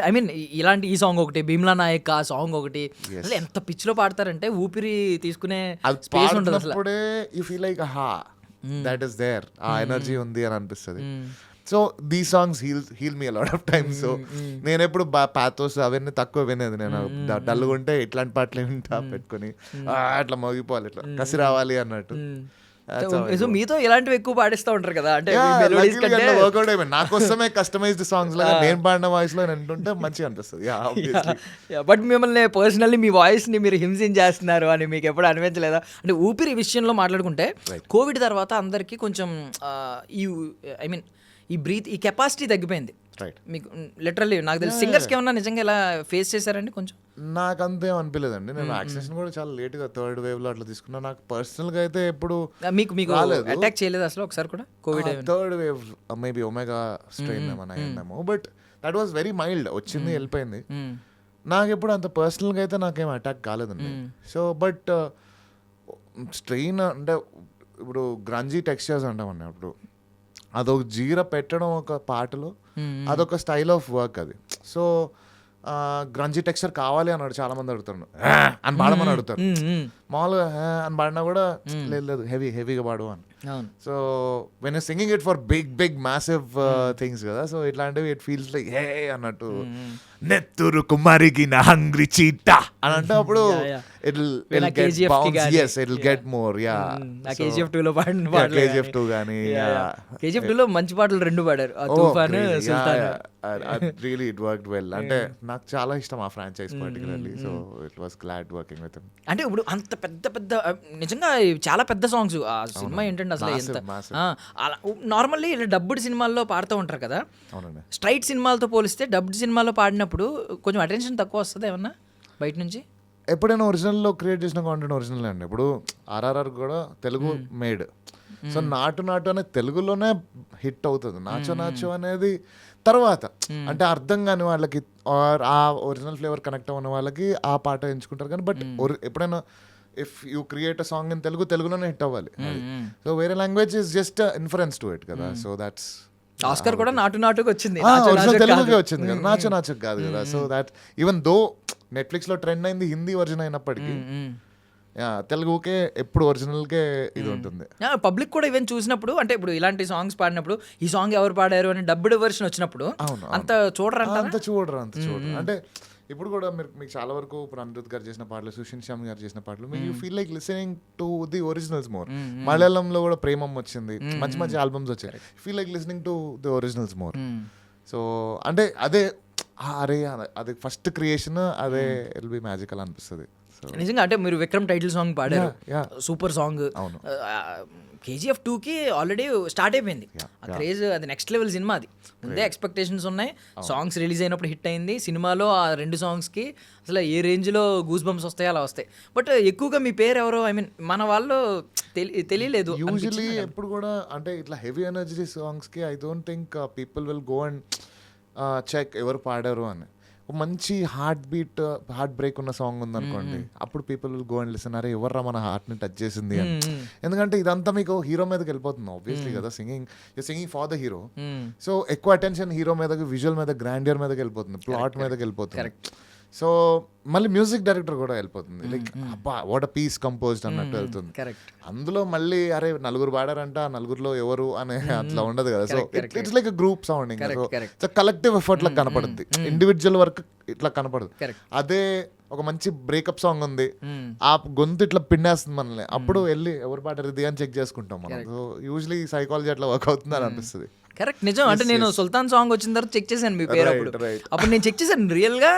ఐ మీన్ ఇలాంటి ఈ సాంగ్ ఒకటి, భీమ్లా నాయక్ ఆ సాంగ్ ఒకటి, అసలు ఎంత పిచ్ లో పాడతారంటే ఊపిరి తీసుకునే స్పేస్ ఉంటుంది అసలు. You feel like ha that is there, ఆ ఎనర్జీ ఉంది అని అనిపిస్తుంది. So the songs heal me a lot of time. So నేను ఎప్పుడు పాథోస్ అవన్నీ తక్కువ వినేది. నేను డల్గా ఉంటే ఇట్లాంటి పాటలు వింటా పెట్టుకుని అట్లా మోగిపోవాలి, ఇట్లా కసి రావాలి అన్నట్టు. సో మీతో ఇలాంటివి ఎక్కువ పాడిస్తూ ఉంటారు కదా, అంటే వర్కౌట్ అయిపోయింది. నా కోసమే కస్టమైజ్డ్ సాంగ్స్ లాగా నేను పాడిన వాయిస్ లో వింటుంటే మంచిగా అనిపిస్తుంది. బట్ మిమ్మల్ని పర్సనల్లీ మీ వాయిస్ ని మీరు హింసించేస్తున్నారు అని మీకు ఎప్పుడు అనిపించలేదా? అంటే ఊపిరి విషయంలో మాట్లాడుకుంటే కోవిడ్ తర్వాత అందరికీ కొంచెం ఈ బ్రీత్ ఈ కెపాసిటీ తగ్గిపోయింది. మీకు లిటరల్లీ నాకు తెలిసి సింగర్స్కి ఏమన్నా నిజంగా ఇలా ఫేస్ చేశారండి? కొంచెం నాకు అంతేం అనిపించలేదండి. నేను వ్యాక్సినేషన్ కూడా చాలా లేట్గా థర్డ్ వేవ్ లో అట్లా తీసుకున్నా. నాకు పర్సనల్గా అయితే ఎప్పుడు మీకు అటాక్ చేయలేదు అసలు ఒకసారి కూడా covid? Third wave maybe omega strain ఏమన్నా అయిందేమో, but that was very mild, వచ్చింది వెళ్ళిపోయింది. నాకు ఎప్పుడు అంత పర్సనల్గా అయితే నాకేం అటాక్ కాలేదండి. సో బట్ స్ట్రెయిన్ అంటే ఇప్పుడు గ్రంజీ టెక్స్చర్స్ అంటామన్నా, ఇప్పుడు అదొక జీర పెట్టడం ఒక పాటలో అదొక స్టైల్ ఆఫ్ వర్క్ అది. సో గ్రంజీ టెక్స్చర్ కావాలి అన్నాడు, చాలా మంది అడుగుతారు అని పాడమని అడుగుతారు. మామూలుగా అని పాడినా కూడా లేదు హెవీగా పాడు అని. So when you singing it for big massive things కదా, సో ఇట్లాంటివి ఇట్ ఫీల్స్ లైక్ హే అన్నట్టు, నెత్తురుకు మరిగిన హంగ్రీ చీటా అని అంటే అప్పుడు గెట్ మోర్. KGF 2 లో పాడిన KGF 2 గానీ, KGF 2 లో మంచి పాటలు రెండు పాడారు, Toofan, Sultan. Really it worked well. అంటే నాకు చాలా ఇష్టం ఆ franchise particularly. So it was glad working with him. అంటే ఇప్పుడు అంత పెద్ద నిజంగా చాలా పెద్ద సాంగ్స్ ఆ సినిమా ఏంటంటే అసలు ఎంత నార్మల్లీ డబ్బుడ్ సినిమాల్లో పాడుతూ ఉంటారు కదా, స్ట్రైట్ సినిమాలతో పోలిస్తే డబ్బుడ్ సినిమాలో పాడినప్పుడు కొంచెం అటెన్షన్ తక్కువ వస్తుంది ఏమన్నా బయట నుంచి? ఎప్పుడైనా ఒరిజినల్లో క్రియేట్ చేసిన కాంటెంట్ ఒరిజినల్ అండి. ఇప్పుడు RRR కూడా తెలుగు మేడ్. సో నాటు అనేది తెలుగులోనే హిట్ అవుతుంది. నాచో అనేది తర్వాత అంటే అర్థం కాని వాళ్ళకి ఆ ఒరిజినల్ ఫ్లేవర్ కనెక్ట్ అవ్వని వాళ్ళకి ఆ పాట ఎంచుకుంటారు. కానీ బట్ ఎప్పుడైనా if you create a song in తెలుగులోనే హిట్ అవ్వాలి. సో వేరే language is just inference to it కదా. సో దాట్స్ ఆస్కర్ కూడా నాటుగా వచ్చింది, ఒరిజినల్ తెలుగుకే వచ్చింది కదా, నాచుకు కాదు కదా. So that even though Netflix లో ట్రెండ్ అయింది హిందీ వర్జన్ అయినప్పటికీ తెలుగుకే ఎప్పుడు ఒరిజినల్కే ఇది ఉంటుంది. పబ్లిక్ కూడా ఈవెన్ చూసినప్పుడు అంటే ఇప్పుడు ఇలాంటి సాంగ్స్ పాడినప్పుడు ఈ సాంగ్ ఎవరు పాడారు అని డబ్బుడ్ వెర్షన్ వచ్చినప్పుడు అంత చూడరు అంత చూడరు. అంటే ఇప్పుడు కూడా మీకు చాలా వరకు ఇప్పుడు అనిరుద్ గారు చేసిన పాటలు, సుషిన్ శ్యామ్ గారు చేసిన పాటలు you feel like listening to the originals more. మలయాళంలో కూడా ప్రేమం వచ్చింది, మంచి మంచి ఆల్బమ్స్ వచ్చాయి. Feel like listening to the originals more. So అంటే అదే అరే అది ఫస్ట్ క్రియేషన్, అదే విల్ బి మ్యాజికల్ అనిపిస్తుంది. నిజంగా అంటే మీరు విక్రమ్ టైటిల్ సాంగ్ పాడారు, సూపర్ సాంగ్. అవును. KGF 2కి ఆల్రెడీ స్టార్ట్ అయిపోయింది ఆ క్రేజ్, అది నెక్స్ట్ లెవెల్ సినిమా. అది ముందే ఎక్స్పెక్టేషన్స్ ఉన్నాయి, సాంగ్స్ రిలీజ్ అయినప్పుడు హిట్ అయింది. సినిమాలో ఆ 2 సాంగ్స్కి అసలు ఏ రేంజ్లో గూస్ బంప్స్ వస్తాయో అలా వస్తాయి. బట్ ఎక్కువగా మీ పేరు ఎవరో ఐ మీన్ మన వాళ్ళు తెలియలేదు. యూజువలీ ఎప్పుడు కూడా అంటే ఇట్లా హెవీ ఎనర్జీ సాంగ్స్కి I don't think people will go and check ఎవరు పాడారు అని. మంచి హార్ట్ బ్రేక్ ఉన్న సాంగ్ ఉందనుకోండి, అప్పుడు people will go and listen, అరే ఎవర్రా మన హార్ట్ని టచ్ చేసింది అని. ఎందుకంటే ఇదంతా మీకు హీరో మీదకి వెళ్ళిపోతుంది ఆబ్వియస్లీ కదా, singing for the hero. So ఎక్కువ అటెన్షన్ హీరో మీదకి, విజువల్ మీద, గ్రాండియర్ మీదకి వెళ్ళిపోతుంది, ప్లాట్ మీదకి వెళ్ళిపోతుంది. సో మళ్ళీ మ్యూజిక్ డైరెక్టర్ కూడా వెళ్ళిపోతుంది, లైక్ అబ్బా వాట్ అ పీస్ కంపోజ్డ్ అన్నట్టు వెళ్తుంది. అందులో మళ్ళీ అరే నలుగురు పాడారంట, నలుగురిలో ఎవరు అనే అట్లా ఉండదు కదా. So it's like group sounding, so collective effort లా కనపడుద్ది, ఇండివిజువల్ వర్క్ ఇట్లా కనపడదు. అదే ఒక మంచి బ్రేకప్ సాంగ్ ఉంది, ఆ గొంతు ఇట్లా పిండేస్తుంది మనల్ని, అప్పుడు వెళ్ళి ఎవరు పాడారు ఇది అని చెక్ చేసుకుంటాం మనం. సో యూజువలీ సైకాలజీ అట్లా వర్క్ అవుతుంది అని అనిపిస్తుంది. కరెక్ట్, నిజం. అంటే నేను సుల్తాన్ సాంగ్ వచ్చిన తర్వాత చెక్ చేశాను మీ పేరు, అప్పుడు నేను చెక్ చేశాను రియల్ గా,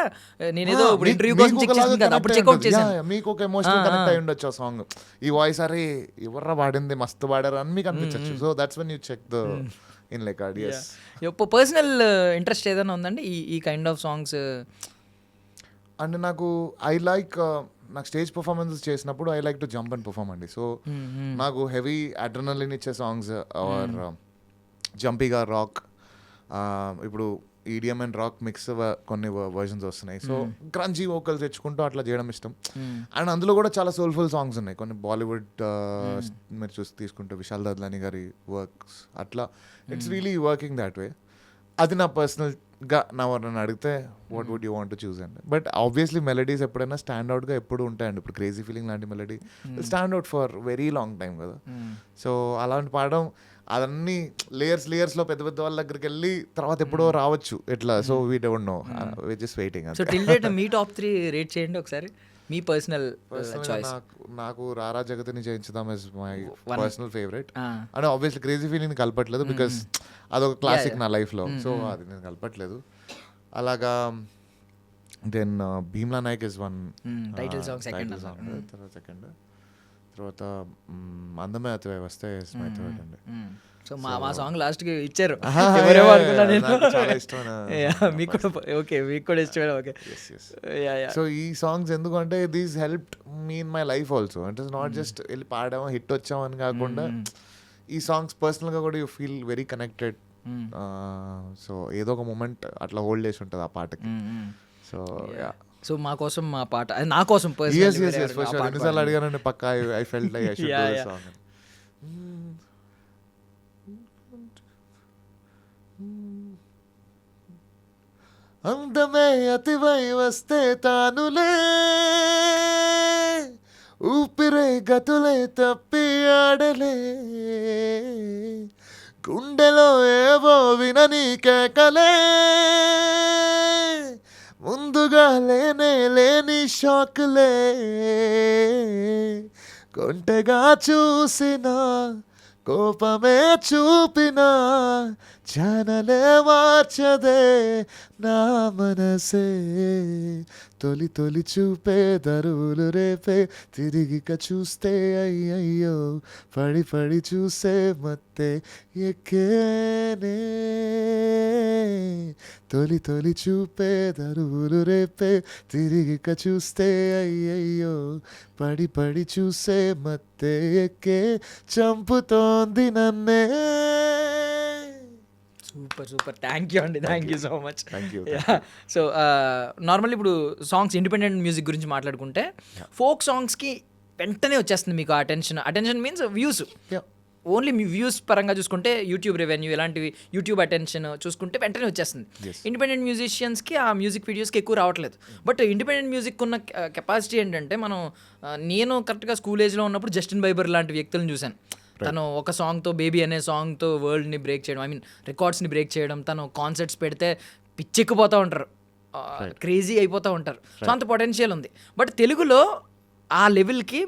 నేనేదో ఇంటర్వ్యూ కోసం చెక్ చేశాను కదా, అప్పుడు చెక్అవుట్ చేశాను. మీకు ఒక ఎమోషనల్ కనెక్ట్ అయి ఉండొచ్చు ఆ సాంగ్, ఈ వాయిస్ అరే ఎవర్రా పాడింది మస్తు పాడారు అని మీకు అనిపించచ్చు. So that's when you check the in like audios. Personal interest ఏదైనా ఉందండి ఈ కైండ్ ఆఫ్ సాంగ్స్? అంటే నాకు నాకు స్టేజ్ పర్ఫార్మెన్సెస్ చేసినప్పుడు I like to jump and perform అండి. సో నాకు హెవీ అడ్రినలిన్ ఇచ్చే సాంగ్స్ ఆర్ జంపీగా రాక్, ఇప్పుడు ఈడిఎం అండ్ రాక్ మిక్స్ కొన్ని వర్జన్స్ వస్తున్నాయి. సో క్రంచీ వోకల్స్ తెచ్చుకుంటూ అట్లా చేయడం ఇష్టం. అండ్ అందులో కూడా చాలా సోల్ఫుల్ సాంగ్స్ ఉన్నాయి కొన్ని బాలీవుడ్ మీరు తీసుకుంటే విశాల్ దద్లాని గారి వర్క్స్ అట్లా. It's really working that way. అది నా పర్సనల్గా నన్ను అడిగితే what would you want to choose అండి. బట్ ఆబ్వియస్లీ మెలడీస్ ఎప్పుడైనా స్టాండ్అవుట్గా ఎప్పుడు ఉంటాయండి. ఇప్పుడు క్రేజీ ఫీలింగ్ లాంటి melody standout for very long time కదా. సో అలాంటి పాడడం అదన్నీ లేయర్స్లో పెద్ద పెద్ద వాళ్ళ దగ్గరికి వెళ్ళి తర్వాత ఎప్పుడో రావచ్చు ఎట్లా. So we don't know, we just waiting. So till date మీ టాప్ 3 రేట్ చేయండి ఒకసారి, మీ పర్సనల్ చాయిస్. నాకు రారా జగతిని జయించుదాం ఇస్ మై పర్సనల్ ఫేవరెట్. అంటే ఆబ్వియస్లీ క్రేజీ ఫీలింగ్ కలపట్లేదు బికాస్ అదొక క్లాసిక్ నా లైఫ్లో, సో అది నేను కలపట్లేదు. అలాగా then Bheemla Nayak is one title song, second తర్వాత అందమే అతివై వస్తే ఇస్ మై థర్డ్ అండి. సో మా సాంగ్ లాస్ట్ కి ఇచ్చారు, చాలా ఇష్టమైన మీకు కూడా ఇష్టమైన. ఓకే, సో ఈ సాంగ్స్ ఎందుకంటే these helped me in my life also. It is not just వెళ్ళి పాడామా హిట్ వచ్చామని కాకుండా ఈ సాంగ్స్ పర్సనల్గా కూడా you feel very connected. So ఏదో ఒక మూమెంట్ అట్లా హోల్డ్ చేసి ఉంటుంది ఆ పాటకి. సో సో మా కోసం మా పాట, నా కోసం ఎన్నిసార్లు అడిగానండి పక్కా I felt like I should do this song. అందమే అతివై వస్తే తానులే, ఊపిరే గతులే తప్పి ఆడలే, గుండెలో ఏవో వినని కేకలే, ముందుగా లేని షాకులే, కొంటెగా చూసిన కోపమే చూపిన ఛానలే మార్చదే నా మనసే, తొలి తొలి చూపే దరువులు రేపే, తిరిగిక చూస్తే అయ్యయ్యో పడి పడి చూసే మత్తే ఎక్కేనే, తొలి తొలి చూపే దరువులు రేపే, తిరిగిక చూస్తే అయ్యయ్యో పడి పడి చూసే మత్తే ఎక్కే, చంపుతోంది నన్నే. సూపర్ థ్యాంక్ యూ అండి, thank you so much. Thank you. So normally ఇప్పుడు సాంగ్స్ ఇండిపెండెంట్ మ్యూజిక్ గురించి మాట్లాడుకుంటే ఫోక్ సాంగ్స్కి వెంటనే వచ్చేస్తుంది మీకు attention means views. Yeah. Only మీ వ్యూస్ పరంగా చూసుకుంటే యూట్యూబ్ రెవెన్యూ ఇలాంటివి, యూట్యూబ్ అటెన్షన్ చూసుకుంటే వెంటనే వచ్చేస్తుంది. ఇండిపెండెంట్ మ్యూజిషియన్స్కి ఆ మ్యూజిక్ వీడియోస్కి ఎక్కువ రావట్లేదు. బట్ ఇండిపెండెంట్ మ్యూజిక్ ఉన్న కెపాసిటీ ఏంటంటే నేను కరెక్ట్గా స్కూల్ ఏజ్లో ఉన్నప్పుడు జస్టిన్ బైబర్ లాంటి వ్యక్తులను చూశాను. తను ఒక సాంగ్తో, బేబీ అనే సాంగ్తో వరల్డ్ని బ్రేక్ చేయడం, ఐ మీన్ రికార్డ్స్ని బ్రేక్ చేయడం, తను కాన్సర్ట్స్ పెడితే పిచ్చెక్కిపోతూ ఉంటారు, క్రేజీ అయిపోతూ ఉంటారు. సో అంత పొటెన్షియల్ ఉంది. బట్ తెలుగులో ఆ లెవెల్కి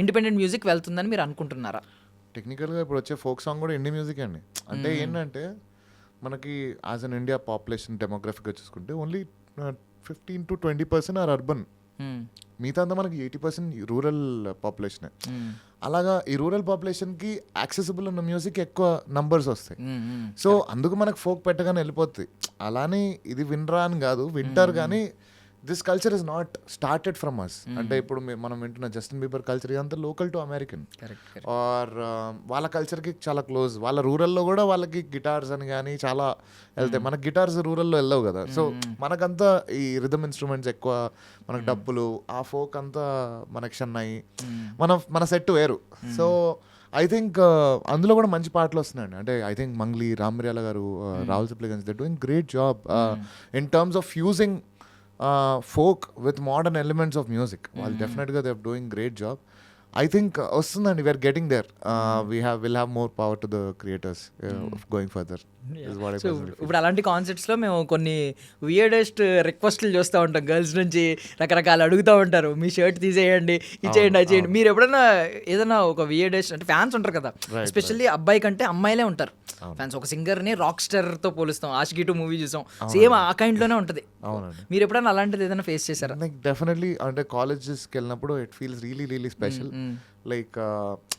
ఇండిపెండెంట్ మ్యూజిక్ వెళ్తుందని మీరు అనుకుంటున్నారా? టెక్నికల్గా ఇప్పుడు వచ్చే ఫోక్ సాంగ్ కూడా ఇండియన్ మ్యూజిక్ అండి. అంటే ఏంటంటే మనకి యాజ్ అన్ ఇండియా పాపులేషన్ డెమోగ్రఫిక్గా చూసుకుంటే ఓన్లీ 15 to 20% ఆర్ అర్బన్. మిగతా అంతా మనకి 80% రూరల్ పాపులేషనే. అలాగా ఈ రూరల్ పాపులేషన్కి యాక్సెసిబుల్ ఉన్న మ్యూజిక్ ఎక్కువ నంబర్స్ వస్తాయి. సో అందుకు మనకు ఫోక్ పెట్టగానే వెళ్ళిపోతుంది. అలానే ఇది వినరా అని కాదు, వింటారు. కానీ this culture is not started from us. అంటే ఇప్పుడు మనం వింటున్న జస్టిన్ బీబర్ కల్చర్ ఇదంతా లోకల్ టు అమెరికన్, ఆర్ వాళ్ళ కల్చర్కి చాలా క్లోజ్. వాళ్ళ రూరల్లో కూడా వాళ్ళకి గిటార్స్ అని కానీ చాలా వెళ్తాయి. మనకి గిటార్స్ రూరల్లో వెళ్ళవు కదా. సో మనకంతా ఈ రిథమ్ ఇన్స్ట్రుమెంట్స్ ఎక్కువ, మనకు డప్పులు, ఆ ఫోక్ అంతా మనకి షన్నాయి, మన సెట్ వేరు. సో ఐ థింక్ అందులో కూడా మంచి పాటలు వస్తున్నాయండి. అంటే ఐ థింక్ మంగ్లీ, రామ్ మిర్యాల గారు, Rahul Sipligunj, they doing great job in terms of fusing folk with modern elements of music. Well, definitely they're doing great job. I think వస్తుందండి, we're getting there. We'll have more power to the creators going further. Is what I so personally feel. ఇప్పుడు అలాంటి కాన్సెప్ట్స్లో మేము కొన్ని weirdest రిక్వెస్ట్లు చూస్తూ ఉంటాం. Girls నుంచి రకరకాలు అడుగుతూ ఉంటారు, మీ షర్ట్ తీసేయండి, ఇది చేయండి, అది చేయండి. మీరు ఎప్పుడైనా ఏదైనా ఒక వియర్డెస్ట్, అంటే ఫ్యాన్స్ ఉంటారు కదా, ఎస్పెషల్లీ అబ్బాయి కంటే అమ్మాయిలే ఉంటారు ఫ్యాన్స్. ఒక సింగర్ని రాక్ స్టార్తో పోలుస్తాం, ఆషికీ 2 మూవీ చూసాం, సేమ్ ఆ కైండ్లోనే ఉంటుంది. మీరు ఎప్పుడైనా అలాంటిది ఏదైనా ఫేస్ చేశారా? డెఫినెట్లీ. అంటే కాలేజెస్కి వెళ్ళినప్పుడు it feels really special. Like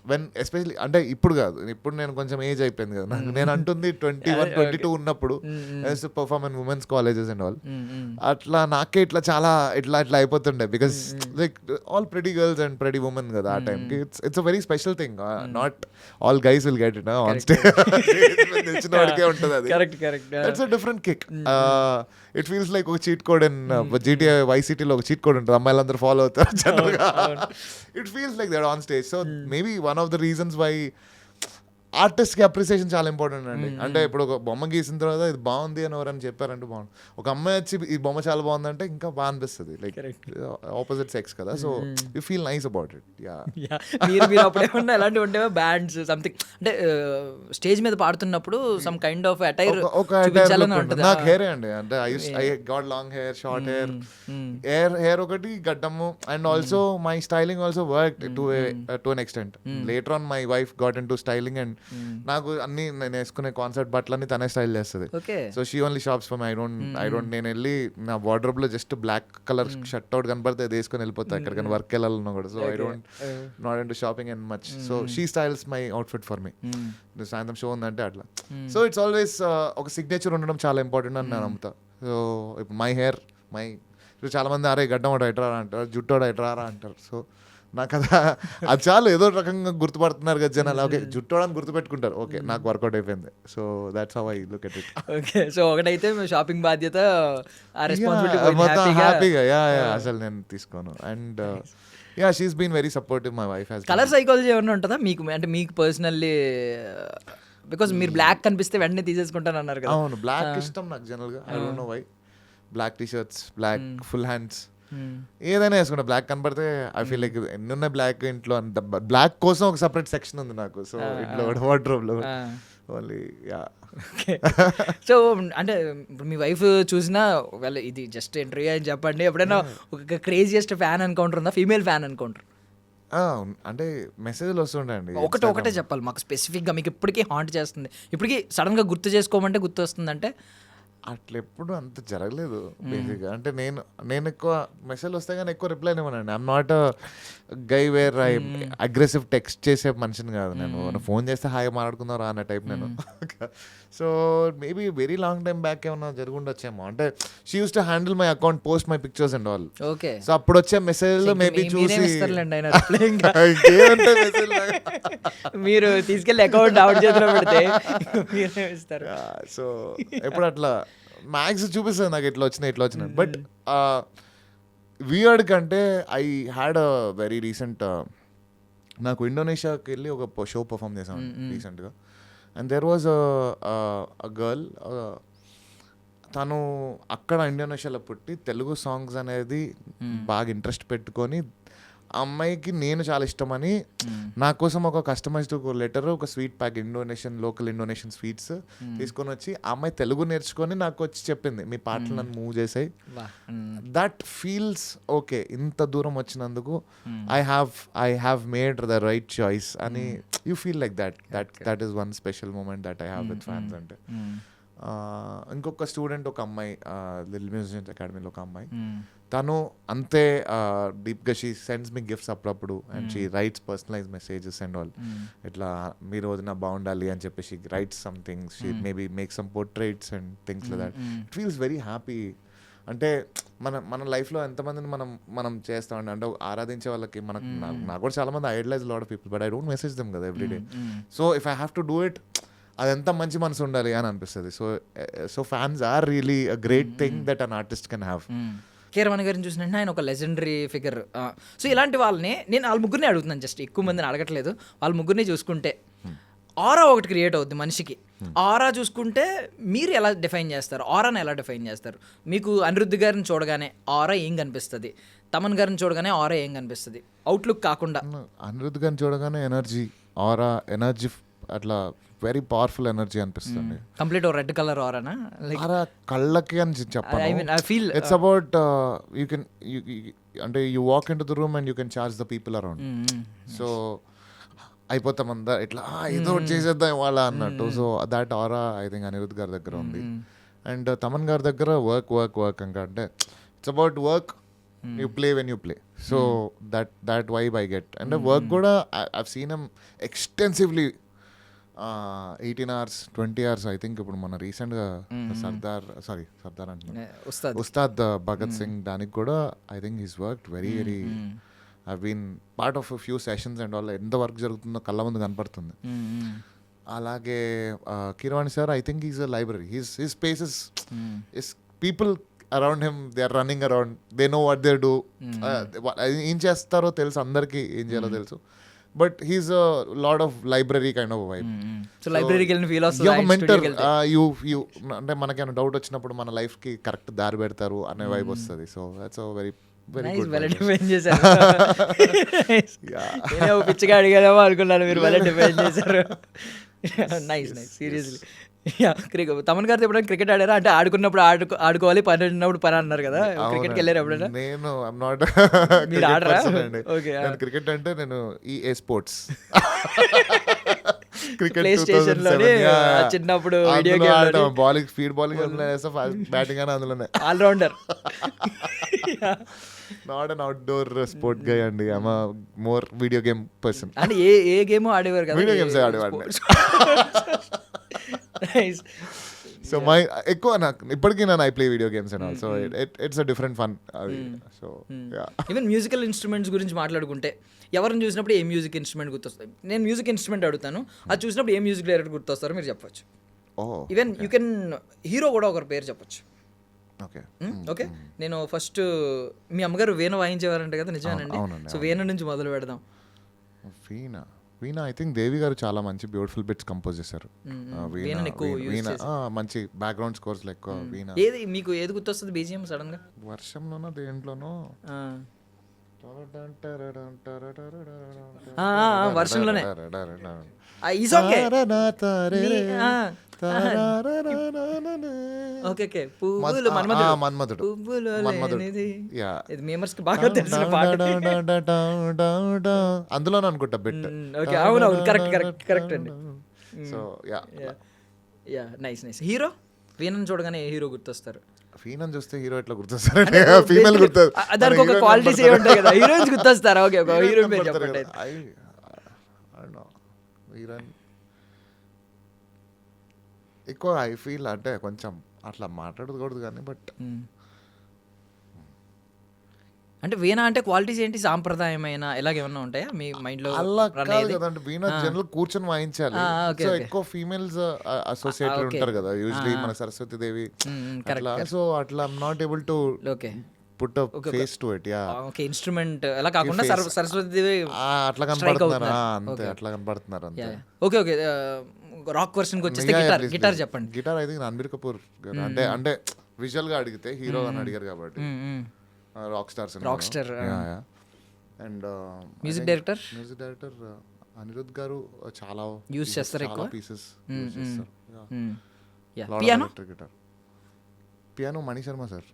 when especially, అంటే ఇప్పుడు కాదు, ఇప్పుడు నేను కొంచెం ఏజ్ అయిపోయింది కదా నాకు. నేను అంటుంది 21, 22 ఉన్నప్పుడు perform in women's colleges and all. అట్లా నాకే ఇట్లా అయిపోతుండే, because like all pretty girls and pretty women కదా ఆ టైంకి. It's a very special thing. Not all guys will get it on stage. వచ్చిన వాడికే ఉంటుంది అది. It's a different kick. It feels like ఒక cheat code in GTA Vice Cityలో ఒక చీట్ కోడ్ ఉంటుంది, అమ్మాయిలందరూ ఫాలో అవుతారు జనరల్గా. It feels like that on stage. So maybe one of the reasons why ఆర్టిస్ట్కి అప్రిసియేషన్ చాలా ఇంపార్టెంట్ అండి. అంటే ఇప్పుడు ఒక బొమ్మ గీసిన తర్వాత ఇది బాగుంది అని ఎవరైనా చెప్పారంటే బాగుంది. ఒక అమ్మాయి వచ్చి ఈ బొమ్మ చాలా బాగుందంటే ఇంకా బాగా అనిపిస్తుంది. లైక్ ఆపోజిట్ సెక్స్ కదా, so you feel nice about it. మీరు అప్పుడు ఏమన్నా ఎలాంటి ఉంటేవో బ్యాండ్స్ సంథింగ్, అంటే స్టేజ్ మీద పాడుతున్నప్పుడు సమ్ కైండ్ ఆఫ్ అటైర్ చూపించాలని ఉంటుంది. నాకు హెయిర్ అండి, అంటే I got long hair, short hair ఒకటి గడ్డము. And also my styling also work to an extent. Later on my wife got into styling and నాకు అన్ని నేను వేసుకునే కాన్సర్ట్ బట్టలన్నీ తనే స్టైల్ చేస్తుంది. So she only shops for my. I don't నేను వెళ్ళి నా వార్డ్రోబ్ లో just black colour shirt out కనబడితే అది వేసుకొని వెళ్ళిపోతా ఎక్కడికైనా వర్క్ వెళ్ళాలన్నా కూడా. So I don't not into shopping and much. So she styles my outfit for me. సాయంత్రం షో ఉందంటే అట్లా. సో ఇట్స్ ఆల్వేస్ ఒక సిగ్నేచర్ ఉండడం చాలా ఇంపార్టెంట్ అని నేను నమ్ముతా. సో ఇప్పుడు మై హెయిర్ చాలా మంది అరే గడ్డం వాడు ఎట్రారా అంటారు, జుట్టోడు ఎట్రారా అంటారు. సో నాకు అది చాలా ఏదో రకంగా గుర్తుపడుతున్నారు కదా జనాలు. ఓకే జుట్టోడని గుర్తుపెట్టుకుంటారు, ఓకే నాకు వర్కౌట్ అయిపోయింది. So that's how I look at it. Okay, so ఒకటైతే షాపింగ్ బాధ్యత, హ్యాపీగా అసలు నేను తీసుకోను. And she's been very supportive. My wife has. Colour psychology ఏమైనా ఉంటుందా మీకు? అంటే మీకు పర్సనల్లీ, బికాజ్ మీరు బ్లాక్ కనిపిస్తే వెంటనే తీసేసుకుంటాను అన్నారు కదా. అవును, బ్లాక్ ఇష్టం నాకు జనరల్గా. I don't know why. Black T shirts, black full hands, ఏదైనా వేసుకుంటా. బ్లాక్ కనపడితే ఐ ఫీల్ లైక్ ఎన్ని ఉన్నాయి బ్లాక్ ఇంట్లో అంత. బ్లాక్ కోసం ఒక సపరేట్ సెక్షన్ ఉంది నాకు. సో ఇంట్లో వార్డ్రోబ్ లో ఓన్లీ. సో అంటే ఇప్పుడు మీ వైఫ్ చూసినా ఒకవేళ ఇది జస్ట్ ఎంట్రీ అని చెప్పండి, ఎప్పుడైనా ఒక క్రేజియస్ట్ ఫ్యాన్ ఎన్కౌంటర్ ఉందా, ఫీమేల్ ఫ్యాన్ ఎన్కౌంటర్? అంటే మెసేజ్లు వస్తుంటాయండి. ఒకటే చెప్పాలి మాకు స్పెసిఫిక్గా, మీకు ఇప్పటికీ హాంట్ చేస్తుంది, ఇప్పటికీ సడన్గా గుర్తు చేసుకోమంటే గుర్తు వస్తుంది అంటే? అట్లా ఎప్పుడు అంత జరగలేదు బేసిక్గా. అంటే నేను ఎక్కువ మెసేజ్ వస్తే కానీ ఎక్కువ రిప్లై ఇవ్వనండి. I'm not guy where I aggressive text చేసే మనిషిని కాదు నేను. ఫోన్ చేస్తే హాయి మాట్లాడుకుందాం రా అనే టైప్ నేను. So maybe very long time back ఏమన్నా జరుగుండొచ్చేమో. అంటే she use to handle my account, post my pictures and all. Okay, so అప్పుడు వచ్చే మెసేజ్ మేబీ చూసి మీరు తీసుకెళ్ళి అకౌంట్ అవుట్ చేతిలో పెడితే మీరే ఇస్తారు. సో ఎప్పుడు అట్లా మ్యాక్స్ చూపిస్తుంది నాకు ఇట్లా వచ్చినాయి. బట్ వియర్డ్ కంటే I had a very recent నాకు ఇండోనేషియాకి వెళ్ళి ఒక షో పర్ఫామ్ చేశాను రీసెంట్గా. And there was a girl, తను అక్కడ ఇండోనేషియాలో పుట్టి తెలుగు సాంగ్స్ అనేది బాగా ఇంట్రెస్ట్ పెట్టుకొని, ఆ అమ్మాయికి నేను చాలా ఇష్టమని నా కోసం ఒక కస్టమైజ్డ్ లెటర్, ఒక sweet pack, local Indonesian sweets తీసుకొని వచ్చి, ఆ అమ్మాయి తెలుగు నేర్చుకొని నాకు వచ్చి చెప్పింది, మీ పాటలు నన్ను మూవ్ చేసాయి. దట్ ఫీల్స్ ఓకే, ఇంత దూరం వచ్చినందుకు I have made the right choice అని you feel like that is one special moment that I have with fans. అంటే ఇంకొక స్టూడెంట్, ఒక అమ్మాయి, లిటిల్ మ్యూజిషియన్స్ అకాడమీలో ఒక అమ్మాయి, తను అంతే డీప్గా షీ సెండ్స్ మీ గిఫ్ట్స్ అప్పుడప్పుడు, and she writes personalise messages and all. ఇట్లా మీ రోజున బాగుండాలి అని చెప్పి she writes some things, she maybe make some portraits and things like that. It feels very happy. అంటే మన లైఫ్లో ఎంతమందిని మనం చేస్తామండి, అంటే ఆరాధించే వాళ్ళకి మనకు, నాకు కూడా చాలా మంది idolise lot of people, but I don't message them కదా every day. So if I have to do it, అది ఎంత మంచి మనసు ఉండాలి అని అనిపిస్తుంది. So fans are really a great thing that an artist can have. Keeravani గారిని చూసినట్టు ఆయన ఒక లెజెండరీ ఫిగర్. సో ఇలాంటి వాళ్ళని నేను వాళ్ళ ముగ్గురిని అడుగుతున్నాను, జస్ట్ ఎక్కువ మందిని అడగట్లేదు. వాళ్ళ ముగ్గురిని చూసుకుంటే ఆరా ఒకటి క్రియేట్ అవుద్ది మనిషికి. ఆరా చూసుకుంటే మీరు ఎలా డిఫైన్ చేస్తారు, ఆరాని ఎలా డిఫైన్ చేస్తారు? మీకు అనిరుద్ధ్ గారిని చూడగానే ఆరా ఏం కనిపిస్తుంది, తమన్ గారిని చూడగానే ఆరా ఏం కనిపిస్తుంది, అవుట్లుక్ కాకుండా? అనిరుద్ధ్ గారిని చూడగానే ఎనర్జీ అట్లా వెరీ పవర్ఫుల్ ఎనర్జీ అనిపిస్తుంది. కంప్లీట్ రెడ్ కలర్ ఆరానా, లైక్ కళ్ళకి అని చెప్పాను. I feel it's about you can, అంటే you walk in to the room and you can charge the people around. So అయిపోతామందా ఇట్లా ఏదో ఒకటి చేసేద్దాం ఇవాళ అన్నట్టు. So that aura I think Anirudh గారి దగ్గర ఉంది. అండ్ తమన్ గారి దగ్గర వర్క్ ఇంకా, అంటే it's about work, you play when you play. So that vibe I get. And work కూడా I've seen M extensively 18 hours 20 hours I think. ఇప్పుడు మన రీసెంట్గా సర్దార్ అంటున్నాను, ఉస్తాద్ భగత్ సింగ్, దానికి కూడా I think he's worked very I been part of few sessions and all. ఎంత work జరుగుతుందో కళ్ళ ముందు కనపడుతుంది. అలాగే Keeravani sir, I think he's a library. His spaces is people around him, they are running around, they know what they do. ఏం చేస్తారో తెలుసు అందరికీ, ఏం చేయాలో తెలుసు. But he's a lot of library kind of vibe. So లైబ్రరీకి వెళ్ళిన feel వస్తుంది. మెంటర్, అంటే మనకేమైనా డౌట్ వచ్చినప్పుడు మన లైఫ్ కి కరెక్ట్ దారి పెడతారు అనే వైబ్ వస్తుంది. సో దట్స్ వెరీ డిఫైన్ చేశారు. పిచ్చిగా అడిగారేమో అనుకున్నాను, మీరు వెల్ డిఫైన్ చేశారు. Nice seriously. తమన్ గారితో ఎప్పుడైనా క్రికెట్ ఆడారా? అంటే ఆడుకున్నప్పుడు ఆడుకోవాలి, పని ఉన్నప్పుడు పని అన్నారు కదా, క్రికెట్కి వెళ్ళారు ఎప్పుడైనా? నేను ఐఎమ్ నాట్ మీరు ఆడరా? క్రికెట్ అంటే నేను EA స్పోర్ట్స్ ప్లే స్టేషన్ లోనే చిన్నప్పుడు video game bowling, speed bowling batting అని అందులోనే allrounder. Not an outdoor sport guy అండి, I'm more video game person. అంటే ఏ గేమ్ ఆడేవారు కదా? వీడియో గేమ్స్ ఆడేవాడిని. సో ఎక్కువ నాకు ఇప్పటికీ I play video games and all. So it's a different fun. So even musical instruments గురించి మాట్లాడుకుంటే ఎవరిని చూసినప్పుడు ఏ మ్యూజిక్ ఇన్స్ట్రుమెంట్ గుర్తొస్తుంది? నేను మ్యూజిక్ ఇన్స్ట్రుమెంట్ అడుగుతాను, అది చూసినప్పుడు ఏ మ్యూజిక్ డైరెక్టర్ గుర్తొస్తారో మీరు చెప్పొచ్చు. ఈవెన్ యూ కెన్ హీరో కూడా ఒకరి పేరు చెప్పొచ్చు. ఓకే, నేను ఫస్ట్ మీ అమ్మగారు వీణ వాయించేవారంట కదా, నిజమేనండి? సో వీణ నుంచి మొదలు పెడదాం. వీణ ఐ థింక్ దేవి గారు చాలా మంచి బ్యూటిఫుల్ బిట్స్ కంపోజ్ చేశారు. వీణ మంచి బ్యాక్గ్రౌండ్ స్కోర్స్ ఎక్కువ. వీణ ఏది మీకు ఏది గుర్తొస్తుంది బీజిఎం సడన్ గా? వర్షంలోనో దేంట్లోనో, వర్షంలోనే ఈ సాంగ్. ఓకే, పువ్వులు మన్మధుడు అందులోనే అనుకుంటా బిట్. అవునవును, కరెక్ట్ అండి. So yeah nice. హీరో వీణను చూడగానే ఏ హీరో గుర్తొస్తారు? వీణను చూస్తే హీరో ఎట్లా గుర్తొస్తారు? ఫీమేల్ గుర్తు, దానికి ఒక క్వాలిటీస్ ఏ ఉంటాయి కదా, హీరోయిన్స్ గుర్తొస్తారా? ఓకే, ఒక హీరోయిన్ పేరు చెప్పండి. హీరోయిన్ ఎక్కువ ఐ ఫీల్ అంటే కొంచెం అట్లా మాట్లాడకూడదు కానీ, బట్ అంటే వీణ అంటే క్వాలిటీస్ ఏంటి? సాంప్రదాయమైన ఇలాగేమన్నా ఉంటాయా మీ మైండ్ లో? అలా కదంటే వీణ జనరల్ కూర్చొని వాయించాలి. సో ఎక్కువ ఫీమేల్స్ అసోసియేటెడ్ ఉంటారు కదా యూజువల్లీ, మన సరస్వతి దేవి అట్లా. సో అట్లా I'm not able to put face to it. Yeah, okay, instrument అలా కాకుండా face. సరస్వతి అట్లా కనపడుతున్నారు. అంతే, అట్లా కనపడుతున్నారు అంతే. Okay okay. రాక్ వర్షన్కి వచ్చేస్తే గిటార్ చెప్పండి. Guitar I think Ranbir Kapoor గారు. అంటే విజువల్ గా అడిగితే హీరో అని అడిగారు కాబట్టి rock stars. And music director Anirudh గారు చాలా యూస్ చేస్తారు, ఎక్కువ pieces. Piano piano Mani Sharma sir.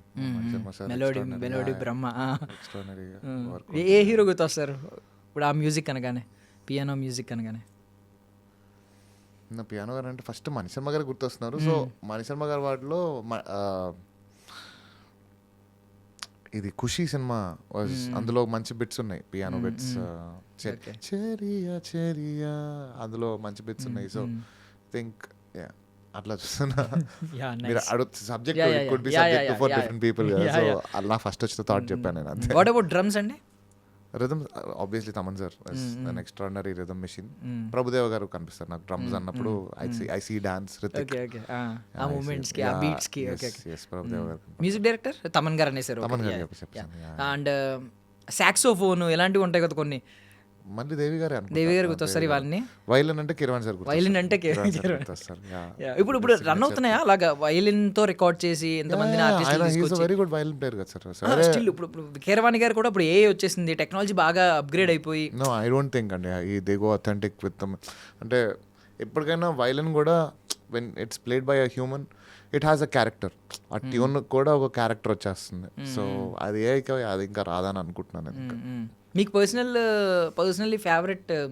Melody బ్రహ్మ. ఏ హీరో గుర్తొస్తారు ఇప్పుడు ఆ మ్యూజిక్ అనగానే, పియానో మ్యూజిక్ అనగానే? నా పియానో గారు అంటే ఫస్ట్ మణి శర్మ గారు గుర్తొస్తున్నారు. సో మణి శర్మ గారి వాటిలో ఇది ఖుషి సినిమా అందులో మంచి బిట్స్ ఉన్నాయి, పియానో బిట్స్. చెరియా చెరియా అందులో మంచి బిట్స్ ఉన్నాయి. సో థింక్ అట్లా చూస్తున్నా. మీరు అడుగు subject could be subject for different people. So అలా ఫస్ట్ వచ్చిన థాట్ చెప్పాను నేను అంతే. వాట్ అబౌట్ డ్రమ్స్ అండి? Rhythm obviously Thaman sir, an extraordinary rhythm machine. Prabhudeva గారు కనిపిస్తారు నాకు డ్రమ్స్ అన్నప్పుడు. I see dance Hrithik. ఆ మూమెంట్స్ కి, ఆ బీట్స్ కి. ప్రభుదేవ గారు. మ్యూజిక్ డైరెక్టర్ తమన్ గారు అనేసారు. తమన్ గారు చెప్పాను. అండ్ సాక్సోఫోన్ ఇలాంటివి ఉంటాయి కదా కొన్ని. మళ్ళీ దేవి గారు గుర్తొస్తారు ఇవన్నీ. వైలిన్ అంటే కిరవాణి సార్. వైలిన్ అంటే ఇప్పుడు రన్ అవుతున్నాయా అలాగా వైలిన్ తో రికార్డ్ చేసి ఎంతమందిని ఆర్టిస్టులు? వెరీ గుడ్ వైలిన్ ప్లేయర్ కదా సార్. స్టిల్ ఇప్పుడు కీరవాణి గారు కూడా ఇప్పుడు ఏ వచ్చేసింది, టెక్నాలజీ బాగా అప్గ్రేడ్ అయిపోయి. నో, ఐ డోంట్ థింక్ అండి they go authentic with them. అంటే ఎప్పటికైనా వైలిన్ కూడా when it's played by a human it has a character. ఆ ట్యూన్ కూడా ఒక క్యారెక్టర్ వచ్చేస్తుంది. సో అది అది ఇంకా రాదని అనుకుంటున్నాను. మీకు పర్సనల్లీ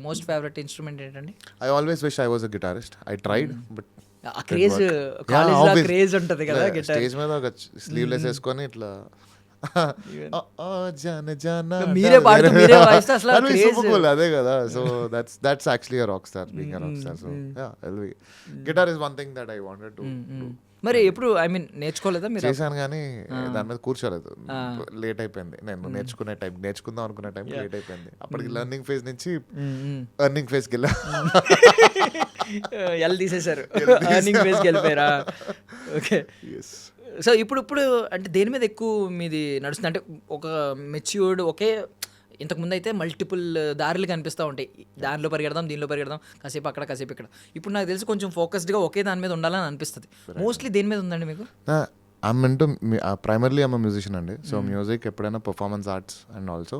మోస్ట్ ఫేవరెట్ ఇన్స్ట్రుమెంట్ ఏంటండి? I always wish I was a guitarist. I tried but craze ఉంటది కదా గిటార్. స్టేజ్ మీద ఒక స్లీవ్లెస్ వేసుకొని ఇట్లా మీరే పాడుతూ మీరే వాయిస్తే అసలు అదే కదా. So that's actually a rock star, being a rock star. So yeah, guitar is one thing that I wanted to do. మరి ఎప్పుడు నేర్చుకోలేదా మీరు? చేశాను కానీ దాని మీద కూర్చోలేదు. లేట్ అయిపోయింది. నేను నేర్చుకుందాం అనుకునే టైం లేట్ అయిపోయింది. అప్పటికి లెర్నింగ్ ఫేజ్ నుంచి ఎర్నింగ్ ఫేజ్కి వెళ్ళా. తీసేశారు, ఎర్నింగ్ ఫేజ్కి వెళ్ళిపోయారా? ఓకే. సో ఇప్పుడు అంటే దేని మీద ఎక్కువ మీది నడుస్తుంది? అంటే ఒక మెచ్యూర్డ్ ఒకే ఇంతకుముందు అయితే మల్టిపుల్ దారులు కనిపిస్తూ ఉంటాయి. దానిలో పరిగెడదాం, దీనిలో పరిగెడదాం, కాసేపు అక్కడ కాసేపు ఇక్కడ. ఇప్పుడు నాకు తెలిసి కొంచెం ఫోకస్డ్గా ఒకే దాని మీద ఉండాలని అనిపిస్తుంది. మోస్ట్లీ దేని మీద ఉందండి మీకు? ప్రైమర్లీ ఐమ్ మ్యూజిషియన్ అండి. సో మ్యూజిక్ ఎప్పుడైనా performance arts and also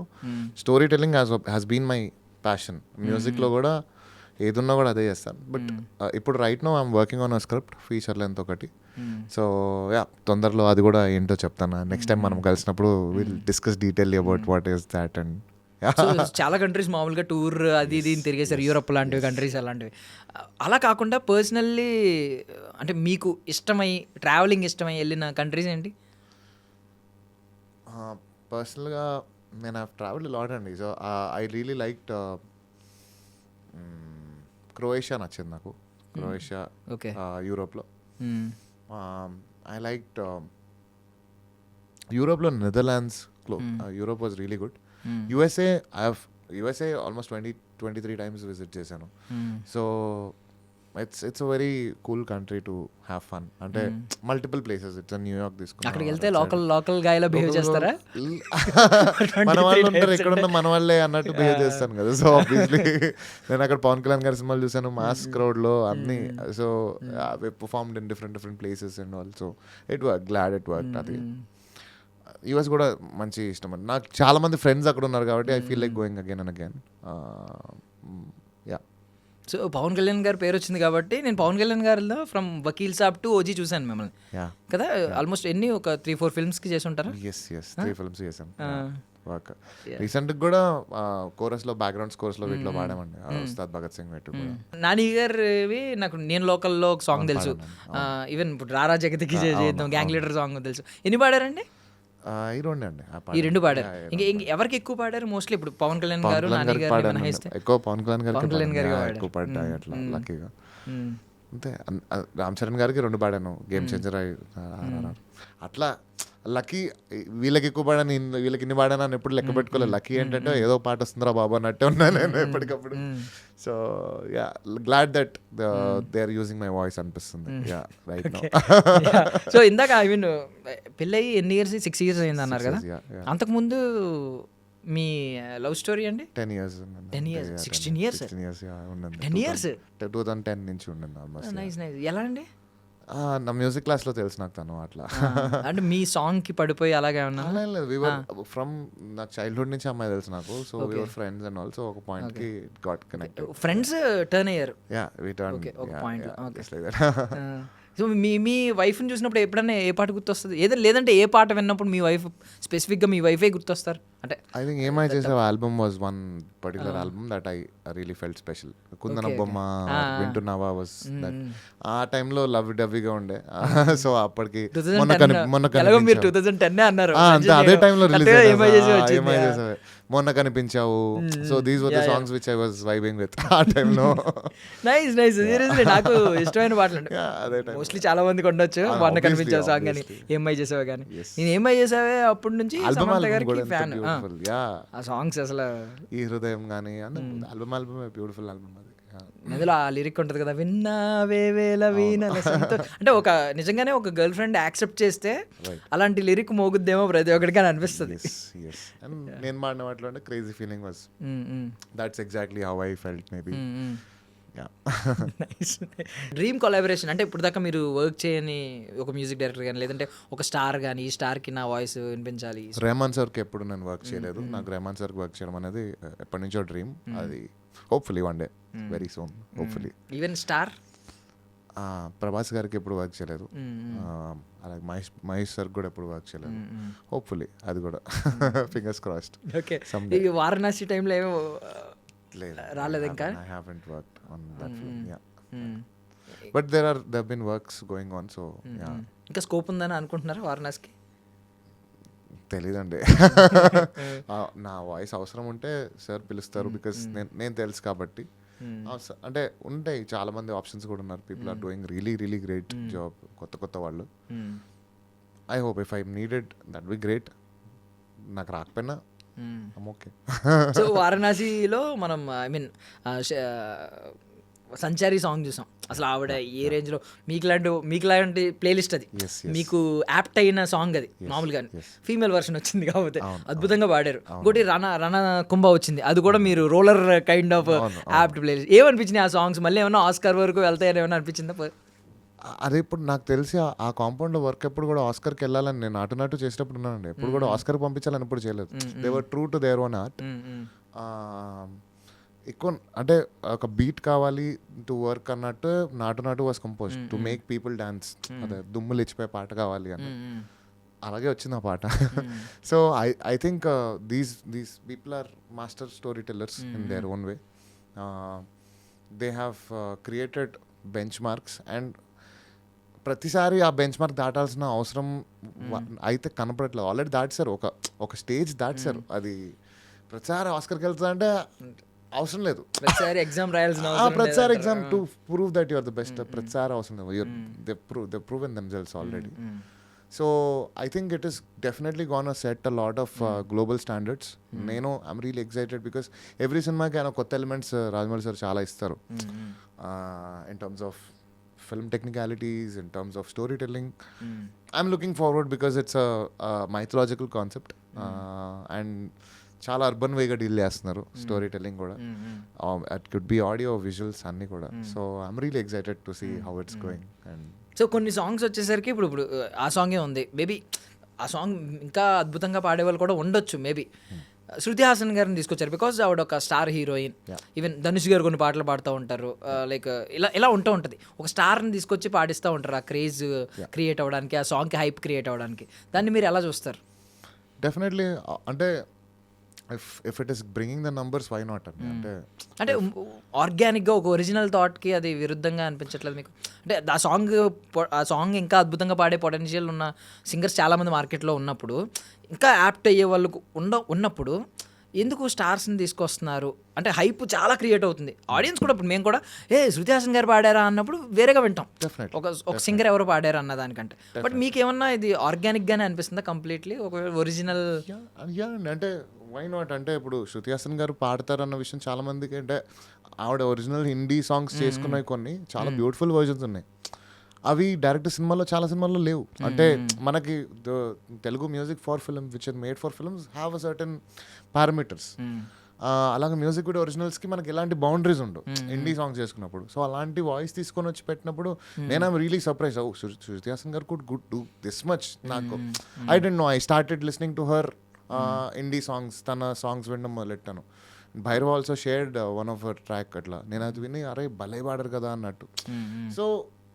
storytelling has been my passion. మ్యూజిక్లో కూడా ఏదున్నా కూడా అదే చేస్తాను. బట్ ఇప్పుడు right now I'm working on a script, feature length ఒకటి. సో యా, తొందరలో అది కూడా ఏంటో చెప్తాను. నెక్స్ట్ టైం మనం కలిసినప్పుడు will discuss detail about what is that. And చాలా కంట్రీస్ మామూలుగా టూర్ అది ఇది తిరిగేశారు, యూరోప్ లాంటివి కంట్రీస్ అలాంటివి. అలా కాకుండా పర్సనల్లీ అంటే మీకు ట్రావెలింగ్ ఇష్టమై వెళ్ళిన కంట్రీస్ ఏంటి? పర్సనల్గా నేను హ్యావ్ ట్రావెల్డ్ లాట్ అండి. So I really liked Croatia నచ్చింది నాకు. క్రొయేషియా యూరోప్లో. ఐ లైక్డ్ యూరోప్లో Netherlands. Europe was really good. USA almost 23 times visit చేశాను. So it's a very cool country to have fun. అంటే మల్టిపుల్ ప్లేసెస్. ఇట్స్ న్యూయార్క్ తీసుకున్నాను. అక్కడికి వెళ్తే లోకల్ గాయలా బిహేవ్ చేస్తారా? మన వాళ్ళు ఉంటారు ఎక్కడున్న మన వాళ్ళే అన్నట్టు బిహేవ్ చేస్తాను కదా. సో ఆబ్వియస్లీ నేను అక్కడ పవన్ కళ్యాణ్ గారి సినిమాలు చూసాను, మాస్ క్రౌడ్లో అన్ని. So performed in different places and all. So it work. అది యూఎస్ కూడా మంచి ఇష్టం అండి నాకు. చాలా మంది ఫ్రెండ్స్ అక్కడ ఉన్నారు కాబట్టి I feel like going again and again. Yeah. So Pawan Kalyan గారి పేరు వచ్చింది కాబట్టి నేను పవన్ కళ్యాణ్ గారిలో ఫ్రమ్ వకీల్ సాబ్ టు ఓజీ చూశాను మిమ్మల్ని కదా. ఆల్మోస్ట్ ఒక 3-4 ఫిల్మ్స్కి చేసి ఉంటారా? 3 films చేశాను. వర్క్ రీసెంట్ కూడా కోరస్లో, బ్యాక్గ్రౌండ్ స్కోర్స్లో వీటిలో పాడామండి. ఉస్తాద్ భగత్ సింగ్ వెట్టు కూడా. నాని గారివి నాకు నేను లోకల్లో ఒక సాంగ్ తెలుసు. ఈవెన్ ఇప్పుడు రారా జగతికి చేద్దాం, గ్యాంగ్ లీడర్ సాంగ్ తెలుసు. ఎన్ని పాడారండి? ఈ రెండు పాడారు. ఇంకా ఎవరికి ఎక్కువ పాడారు మోస్ట్లీ? ఇప్పుడు పవన్ కళ్యాణ్ గారు, నాని గారు ఎక్కువ పవన్ కళ్యాణ్ గారు ఎక్కువ పాడాయి అట్లా లక్కీగా. అంతే రామ్ చరణ్ గారికి 2 పాడాను, గేమ్ చేంజర్ అట్లా. లక్కీ వీళ్ళకి ఎక్కువ పాడాను, వీళ్ళకి ఇన్ని పాడాను అని ఎప్పుడు లెక్క పెట్టుకోలేదు. లక్కీ ఏంటంటే ఏదో పాట వస్తుందిరా బాబు అన్నట్టే ఉన్నాను నేను ఎప్పటికప్పుడు. So yeah, glad that they are using my voice అనిపిస్తుంది. Yeah, right now. సో ఇందాక ఐ మీన్ పెళ్ళయి ఎన్ని ఇయర్స్? 6 years అయింది అన్నారు కదా. అంతకుముందు మీ లవ్ స్టోరీ అండి? 10 years. 10 years, 16 years. 16 years, ఉన్నది. 10 years? 2010 నుంచి ఉండింది ఆల్మోస్ట్. నైస్. ఎలా అండి? నా మ్యూజిక్ క్లాస్లో తెలుసు నాకు తను అట్లా. అంటే మీ సాంగ్కి పడిపోయి అలాగే ఉన్నా? లేదు, వివర్ ఫ్రమ్ నాకు చైల్డ్హుడ్ నుంచి అమ్మాయి తెలుసు నాకు. So we were friends and also ఒక పాయింట్కి గాట్ కనెక్ట్. ఫ్రెండ్స్ టర్న్ అయ్యారు. Yeah, we turn. ఒక పాయింట్లో. సో మీ వైఫ్ని చూసినప్పుడు ఎప్పుడన్నా ఏ పాట గుర్తొస్తుంది? లేదంటే ఏ పాట విన్నప్పుడు మీ వైఫ్ స్పెసిఫిక్గా మీ వైఫే గుర్తొస్తారు? అంటే ఐ థింక్ ఏమై చేసావు album was one particular album that I really felt special. కుందన బొమ్మ వింటున్నావా వాజ్ దట్. ఆ టైంలో లవ్ డవ్విగా ఉండే. సో అప్పటికి మీరు 2010 అన్నారు అంతే, అదే టైంలో రిలీజ్ ఏమై చేసావు, మొన్న కనిపించావు. So these were the songs which I was vibing with ఆ టైంలో. నైస్ సీరియస్లీ నాకు ఇష్టమైన పాటలు అండి. అదే టైం మోస్ట్లీ చాలా మందికి ఉండొచ్చు మొన్న కనిపించావు సాంగ్ కానీ ఏమై చేసావే కానీ. నేను ఏమై చేసావే అప్పటి నుంచి సమంత గారికి ఫ్యాన్. ఆ సాంగ్స్ అసలు ఈ హృదయం కానీ ఆల్బమ్ బ్యూటిఫుల్ ఆల్బమ్ అది. అందులో ఆ లిరిక్ ఉంటుంది కదా, విన్నావే వేల వీణల సంతో. అంటే ఒక నిజంగానే ఒక గర్ల్ ఫ్రెండ్ యాక్సెప్ట్ చేస్తే అలాంటి లిరిక్ మోగుద్దేమో ప్రతి ఒక్కడికి అని అనిపిస్తుంది. నేను మాడిన వాటిలో అంటే crazy feeling was that's exactly how I felt maybe. Dream collaboration అంటే ఇప్పుడు దాకా మీరు వర్క్ చేయని ఒక మ్యూజిక్ డైరెక్టర్ కానీ లేదంటే ఒక స్టార్ కానీ, ఈ స్టార్కి నా వాయిస్ వినిపించాలి. రెహమాన్ సార్కి ఎప్పుడు నేను వర్క్ చేయలేదు. నాకు రెహమాన్ సార్కి వర్క్ చేయడం అనేది ఎప్పటి నుంచో డ్రీమ్. అది hopefully one day, very soon, hopefully. Even star Prabhas గారికి ఎప్పుడు వర్క్ చేయలేదు. అలాగే మహేష్ సార్ కూడా ఎప్పుడు వర్క్ చేయలేదు. హోప్ఫుల్లీ అది కూడా ఫింగర్స్ క్రాస్డ్. ఓకే, ఈ వారణాసి టైంలో ఏమో రాలేదు ఇంకా. I haven't worked on that film, yeah. But there have been works going on, so yeah. ఇంకా స్కోప్ ఉందని అనుకుంటున్నారా వారణాసికి? తెలీదండి. నా వాయిస్ అవసరం ఉంటే సార్ పిలుస్తారు, బికాస్ నేను తెలుసు కాబట్టి. అంటే ఉంటాయి చాలా మంది ఆప్షన్స్ కూడా ఉన్నారు. People are doing really great job, కొత్త వాళ్ళు. I hope if I needed that be great. నాకు రాకపోయినా ఓకే. సో వారణాసిలో మనం ఐ మీన్ సంచారి సాంగ్ చూసాం. అసలు ఆవిడ ఏ రేంజ్లో మీకులాంటి ప్లేలిస్ట్ అది, మీకు యాప్ట్ అయిన సాంగ్ అది. మామూలుగా ఫీమేల్ వర్షన్ వచ్చింది కాబట్టి అద్భుతంగా పాడారు. ఇంకోటి రణ కుంభ వచ్చింది, అది కూడా మీరు roller kind of apt playlist. ఏమనిపించింది ఆ సాంగ్స్? మళ్ళీ ఏమన్నా ఆస్కార్ వరకు వెళ్తాయని ఏమైనా అనిపించిందా? అదే ఇప్పుడు నాకు తెలిసి ఆ కాంపౌండ్లో వర్క్ ఎప్పుడు కూడా ఆస్కర్కి వెళ్ళాలని నేను నాటు చేసేటప్పుడు ఉన్నానండి. ఎప్పుడు కూడా ఆస్కర్కి పంపించాలని ఎప్పుడు చేయలేదు. They were true to their own art. ఎక్కువ అంటే ఒక బీట్ కావాలి టు వర్క్ అన్నట్టు నాటు was compose to make people dance. అదే దుమ్ము లేచిపోయే పాట కావాలి అని, అలాగే వచ్చింది ఆ పాట. So I think these people are master storytellers in their own way. They have created benchmarks and ప్రతిసారి ఆ బెంచ్ మార్క్ దాటాల్సిన అవసరం అయితే కనపడట్లేదు. ఆల్రెడీ దాటిసారు, ఒక స్టేజ్ దాటిసారు. అది ప్రతిసారి ఆస్కర్కి వెళ్తా అంటే అవసరం లేదు. ప్రతిసారి ఎగ్జామ్ ప్రతిసారి exam to prove that your the best. ప్రతిసారి అవసరం లేదు. They proven themselves already. So I think it is definitely gone set a lot of global standards. నేను I'm really excited because every సినిమాకి ఆయన కొత్త ఎలిమెంట్స్ రాజమౌళి సార్ చాలా ఇస్తారు. In terms of film technicalities, in terms of storytelling. I'm looking forward because it's a mythological concept and చాలా urban వేగా deal చేస్తున్నారు storytelling కూడా. It could be audio visuals అన్నీ కూడా. So I'm really excited to see how it's going. And so కొన్ని songs వచ్చేసరికి ఇప్పుడు ఆ సాంగే ఉంది, మేబీ ఆ సాంగ్ ఇంకా అద్భుతంగా పాడేవాళ్ళు కూడా ఉండొచ్చు మేబీ. శృతి హాసన్ గారిని తీసుకొచ్చారు బికాజ్ ఆవిడ ఒక స్టార్ హీరోయిన్. ఈవెన్ ధనుష్ గారు కొన్ని పాటలు పాడుతూ ఉంటారు. లైక్ ఇలా ఉంటూ ఉంటుంది. ఒక స్టార్ని తీసుకొచ్చి పాడిస్తూ ఉంటారు ఆ క్రేజ్ క్రియేట్ అవ్వడానికి, ఆ సాంగ్కి హైప్ క్రియేట్ అవ్వడానికి. దాన్ని మీరు ఎలా చూస్తారు? డెఫినెట్లీ అంటే if it is bringing the numbers, why not? అంటే ఆర్గానిక్గా ఒక ఒరిజినల్ థాట్కి అది విరుద్ధంగా అనిపించట్లేదు మీకు? అంటే ఆ సాంగ్ ఇంకా అద్భుతంగా పాడే పొటెన్షియల్ ఉన్న సింగర్స్ చాలామంది మార్కెట్లో ఉన్నప్పుడు, ఇంకా యాప్ట్ అయ్యే వాళ్ళకు ఉన్నప్పుడు ఎందుకు స్టార్స్ని తీసుకొస్తున్నారు అంటే హైప్ చాలా క్రియేట్ అవుతుంది ఆడియన్స్ కూడా ఇప్పుడు మేము కూడా శృతి హాసన్ గారు పాడారా అన్నప్పుడు వేరేగా వింటాం Definitely. ఒక సింగర్ ఎవరు పాడారా అన్న దానికంటే బట్ మీకేమన్నా ఇది ఆర్గానిక్గానే అనిపిస్తుందా కంప్లీట్లీ ఒక ఒరిజినల్ యా అండి, అంటే వై నాట్, అంటే ఇప్పుడు శృతి హాసన్ గారు పాడతారన్న విషయం చాలా మందికి, అంటే ఆవిడ ఒరిజినల్ హిందీ సాంగ్స్ చేసుకున్నాయి కొన్ని చాలా బ్యూటిఫుల్ వర్జన్స్ ఉన్నాయి, అవి డైరెక్ట్ సినిమాలో చాలా సినిమాల్లో లేవు. అంటే మనకి Telugu music for film which is made for films have a certain parameters. అలాగే మ్యూజిక్ వీడియో ఒరిజినల్స్కి మనకి ఎలాంటి బౌండరీస్ ఉండవు హిందీ సాంగ్స్ చేసుకున్నప్పుడు. సో అలాంటి వాయిస్ తీసుకొని వచ్చి పెట్టినప్పుడు నేను I'm really surprise. Shruti Haasan గారు could good do this much. నాకు I don't know, I started listening to her Hindi songs, తన సాంగ్స్ వినడం మొదలెట్టాను. Bhairav also shared one of her track, అట్లా నేను అది విని అరే భలే పాడరు కదా అన్నట్టు. So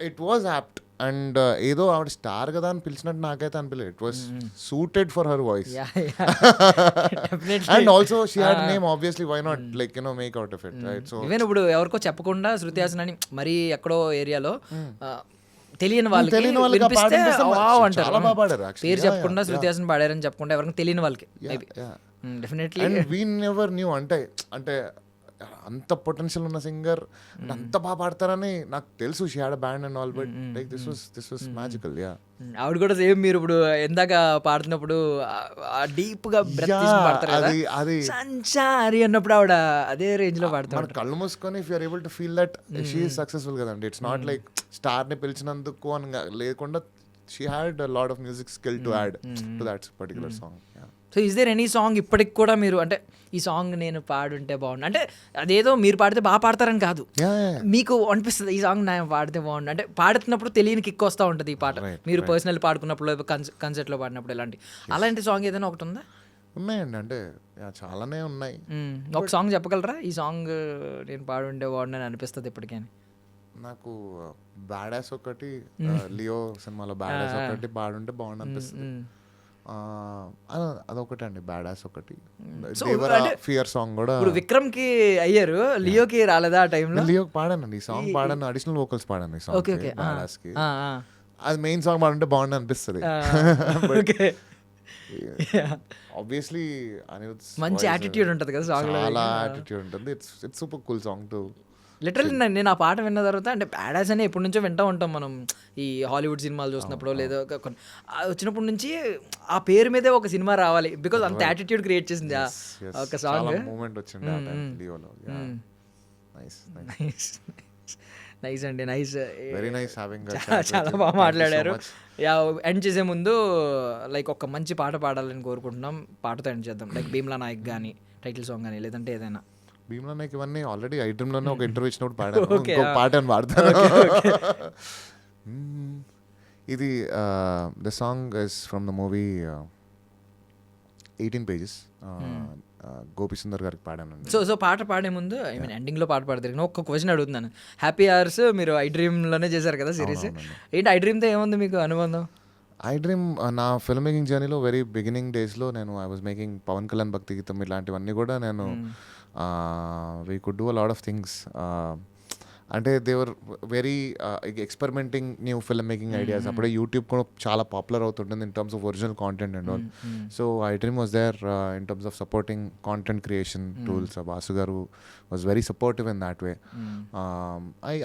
it was apt and ఏదో ఆవిడ స్టార్ కదా అని పిలిచినట్టు నాకైతే అనిపించలేదు. It was suited for her voice and also she had name obviously, why not like make out of it, right? So even ఇప్పుడు ఎవరికో చెప్పకుండా శృతి హాసన్ అని మరీ ఎక్కడో ఏరియాలో తెలియని వాళ్ళకి వినిపిస్తే వావ్ అంటారు. చాలా బాగా పాడారు actually. పేరు చెప్పకుండా శృతి హాసన్ పాడారని చెప్పకుండా ఎవరికి తెలియని వాళ్ళకి maybe definitely. And we never knew, అంటే అంత పొటెన్షియల్ ఉన్న సింగర్ అంత బాగా పాడతారని నాకు తెలుసు. She had a band and all, but like this was magical. Yeah, ఆవిడ కూడా సేమ్ మీరు ఇప్పుడు ఎందాక పాడుతున్నప్పుడు డీప్ గా బ్రెత్ తీసుకుని పాడతారు కదా, అది సంచారి అన్నప్పుడు ఆవిడ అదే రేంజ్ లో మన పాడతారు. కళ్ళు మూసుకొని if you're able to feel that she is successful కదండి. ఇట్స్ నాట్ లైక్ స్టార్ ని పిలిచినందుకు అని లేకుండా she had a lot of music skill to add to that particular song. So is there any song ఇప్పటికి కూడా మీరు అంటే ఈ సాంగ్ నేను పాడుంటే బాగుండు అంటే అదేదో మీరు పాడితే బాగా పాడతారని కాదు, మీకు అనిపిస్తుంది ఈ సాంగ్ నేను పాడితే బాగుండు అంటే పాడుతున్నప్పుడు తెలియని కిక్ వస్తూ ఉంటుంది ఈ పాట, మీరు పర్సనల్ పాడుకున్నప్పుడు కన్సర్ట్లో పాడినప్పుడు అలాంటి సాంగ్ ఏదైనా ఒకటి ఉందా? ఉన్నాయండి, అంటే చాలానే ఉన్నాయి. ఒక సాంగ్ చెప్పగలరా ఈ సాంగ్ నేను పాడుంటే బాగుండు అని అనిపిస్తుంది ఇప్పటికైనా? నాకు బ్యాడాస్ ఒకటి, లియో సినిమాలో బ్యాడాస్ ఒకటి పాడుంటే బాగుండు అనిపిస్తుంది. అదొకటి అండి, బ్యాడాస్ ఒకటి. ఫియర్ సాంగ్ కూడా ఇప్పుడు విక్రమ్ కి అయ్యారు, లియోకి రాలేదా ఆ టైంలో? లియోకి పాడానండి ఈ సాంగ్, పాడాను, అడిషనల్ వోకల్స్ పాడాను ఈ సాంగ్ బ్యాడాస్ కి. అది మెయిన్ సాంగ్ పాడుంటే బాగుండు అనిపిస్తుంది. ఆబ్వియస్లీ మంచి యాటిట్యూడ్ ఉంటుంది కదా సాంగ్ లో, చాలా యాటిట్యూడ్ ఉంటుంది. It's super cool song to literally. నేను ఆ పాట విన్న తర్వాత అంటే బ్యాడాస్ అని ఎప్పటి నుంచో వింటూ ఉంటాం మనం, ఈ హాలీవుడ్ సినిమాలు చూసినప్పుడు లేదో వచ్చినప్పటి నుంచి ఆ పేరు మీదే ఒక సినిమా రావాలి, బికాజ్ అంత యాటిట్యూడ్ క్రియేట్ చేసింది ఒక సాంగ్. మూమెంట్ వచ్చింది ఆ టైం లియోలో. నైస్ అండి, నైస్, వెరీ నైస్ హావింగ్. చాలా బాగా మాట్లాడారు. ఎండ్ చేసే ముందు లైక్ ఒక మంచి పాట పాడాలని కోరుకుంటున్నాం, పాటతో ఎండ్ చేద్దాం. లైక్ భీమ్లా నాయక్ కానీ టైటిల్ సాంగ్ కానీ లేదంటే ఏదైనా. భీమ్లా నాయక్ ఇవన్నీ ఆల్రెడీ ఐటమ్లోనే ఒక ఇంటర్వ్యూ ఇచ్చినప్పుడు పాడాను, ఇంకో పాట అని పాడతాను. ఇది the song is from the movie 18 Pages. Gopi Sundar గారికి పాడానండి. సో పాట పాడే ముందు ఐ మీన్ ఎండింగ్లో పాట పాడతారు, ఒక్క క్వశ్చన్ అడుగుతున్నాను. హ్యాపీ అవర్స్ మీరు ఐ డ్రీమ్లోనే చేశారు కదా సిరీస్, ఏంటి ఐ డ్రీమ్తో ఏముంది మీకు అనుబంధం? ఐ డ్రీమ్ నా ఫిల్మ్ మేకింగ్ జర్నీలో వెరీ బిగినింగ్ డేస్లో నేను I was making Pawan Kalyan భక్తి గీతం ఇలాంటివన్నీ కూడా నేను we could do a lot of things. అంటే they were very experimenting new film making ideas. అప్పుడే యూట్యూబ్ కూడా చాలా పాపులర్ అవుతుంటుంది in terms of original content and all. So I Dream was there in terms of supporting content creation tools. Vasu గారు was very supportive in that way.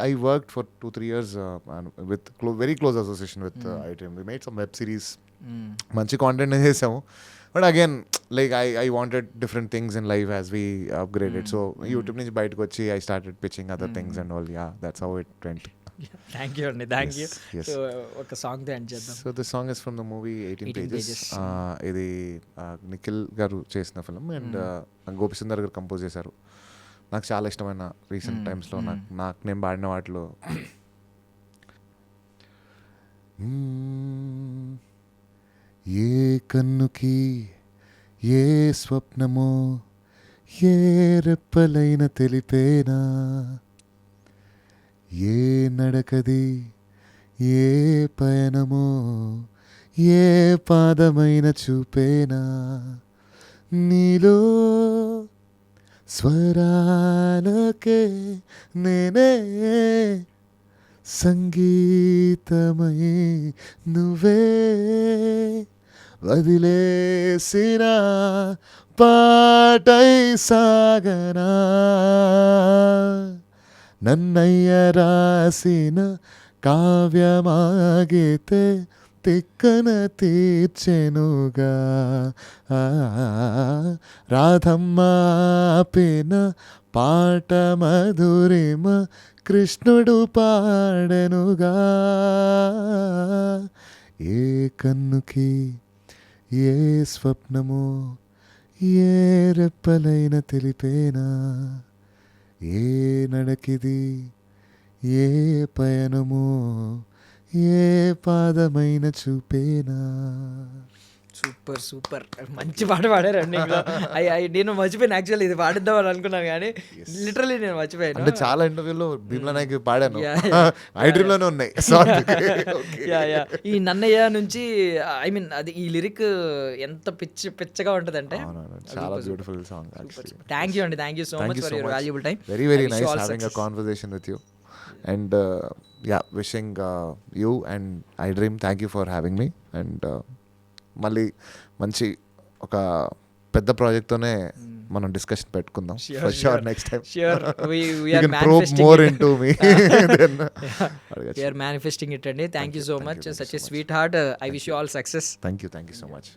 I worked for 2-3 years with very close association with I Dream. We made some web series. మంచి content చేసాము. But again like I wanted different things in life as we upgraded. So YouTube నుంచి బయటకు వచ్చి I started pitching other things and all. Yeah, that's how it went. Thank you అండి, thank you. So ఒక song end చేద్దాం. So this song is from the movie 18 Pages. ఇది నిఖిల్ గారు చేసిన film and Gopi Sundar గారు కంపోజ్ చేశారు. నాకు చాలా ఇష్టమైన రీసెంట్ టైమ్స్లో నాకు నేను పాడిన వాటిలో ఏ కన్నుకి ఏ స్వప్నమో ఏ రెప్పలైన తెలిపేనా, ఏ నడకది ఏ పయనమో ఏ పాదమైన చూపేనా, నీలో స్వరాలకే నేనే సంగీతమై నువ్వే వదిలేసిన పాటై సాగనా నన్నయ్య రాసిన కావ్యమాగితే తిక్కన తీర్చెనుగా రాధమ్మ ఆపిన పాట మధురిమ కృష్ణుడు పాడెనుగా ఏ కన్నుకి ఏ స్వప్నమో ఏ రెప్పలైన తెలిపేనా ఏ నడకిది ఏ పయనమో ఏ పాదమైన చూపేనా. సూపర్ సూపర్ మంచి పాట పాడారండి నేను మర్చిపోయాను యాక్చువల్లీ ఇది పాడిద్దామని అనుకున్నాను కానీ లిటరలీ నేను మర్చిపోయాను. అంటే చాలా ఇంటర్వ్యూలో భీమ్లా నాయక్ పాడాను, Yeah, ఐ డ్రీమ్ లోనే ఉన్నాయి. యా ఈ నన్నయ్య నుంచి ఐ మీన్ అది ఈ లిరిక్ ఎంత పిచ్చగా ఉంటుందంటే చాలా బ్యూటిఫుల్ సాంగ్. థ్యాంక్ యూ అండి, thank you so much for your valuable time. Very nice having a conversation with you and wishing you and I dream thank you for having me. And మళ్ళీ మంచి ఒక పెద్ద ప్రాజెక్ట్తోనే మనం discussion పెట్టుకుందాం for sure next time. Sure, we You are can probe manifesting more it. into me. We are manifesting it అండి. Thank you so much, such a sweetheart. I wish you all success. Thank you so much.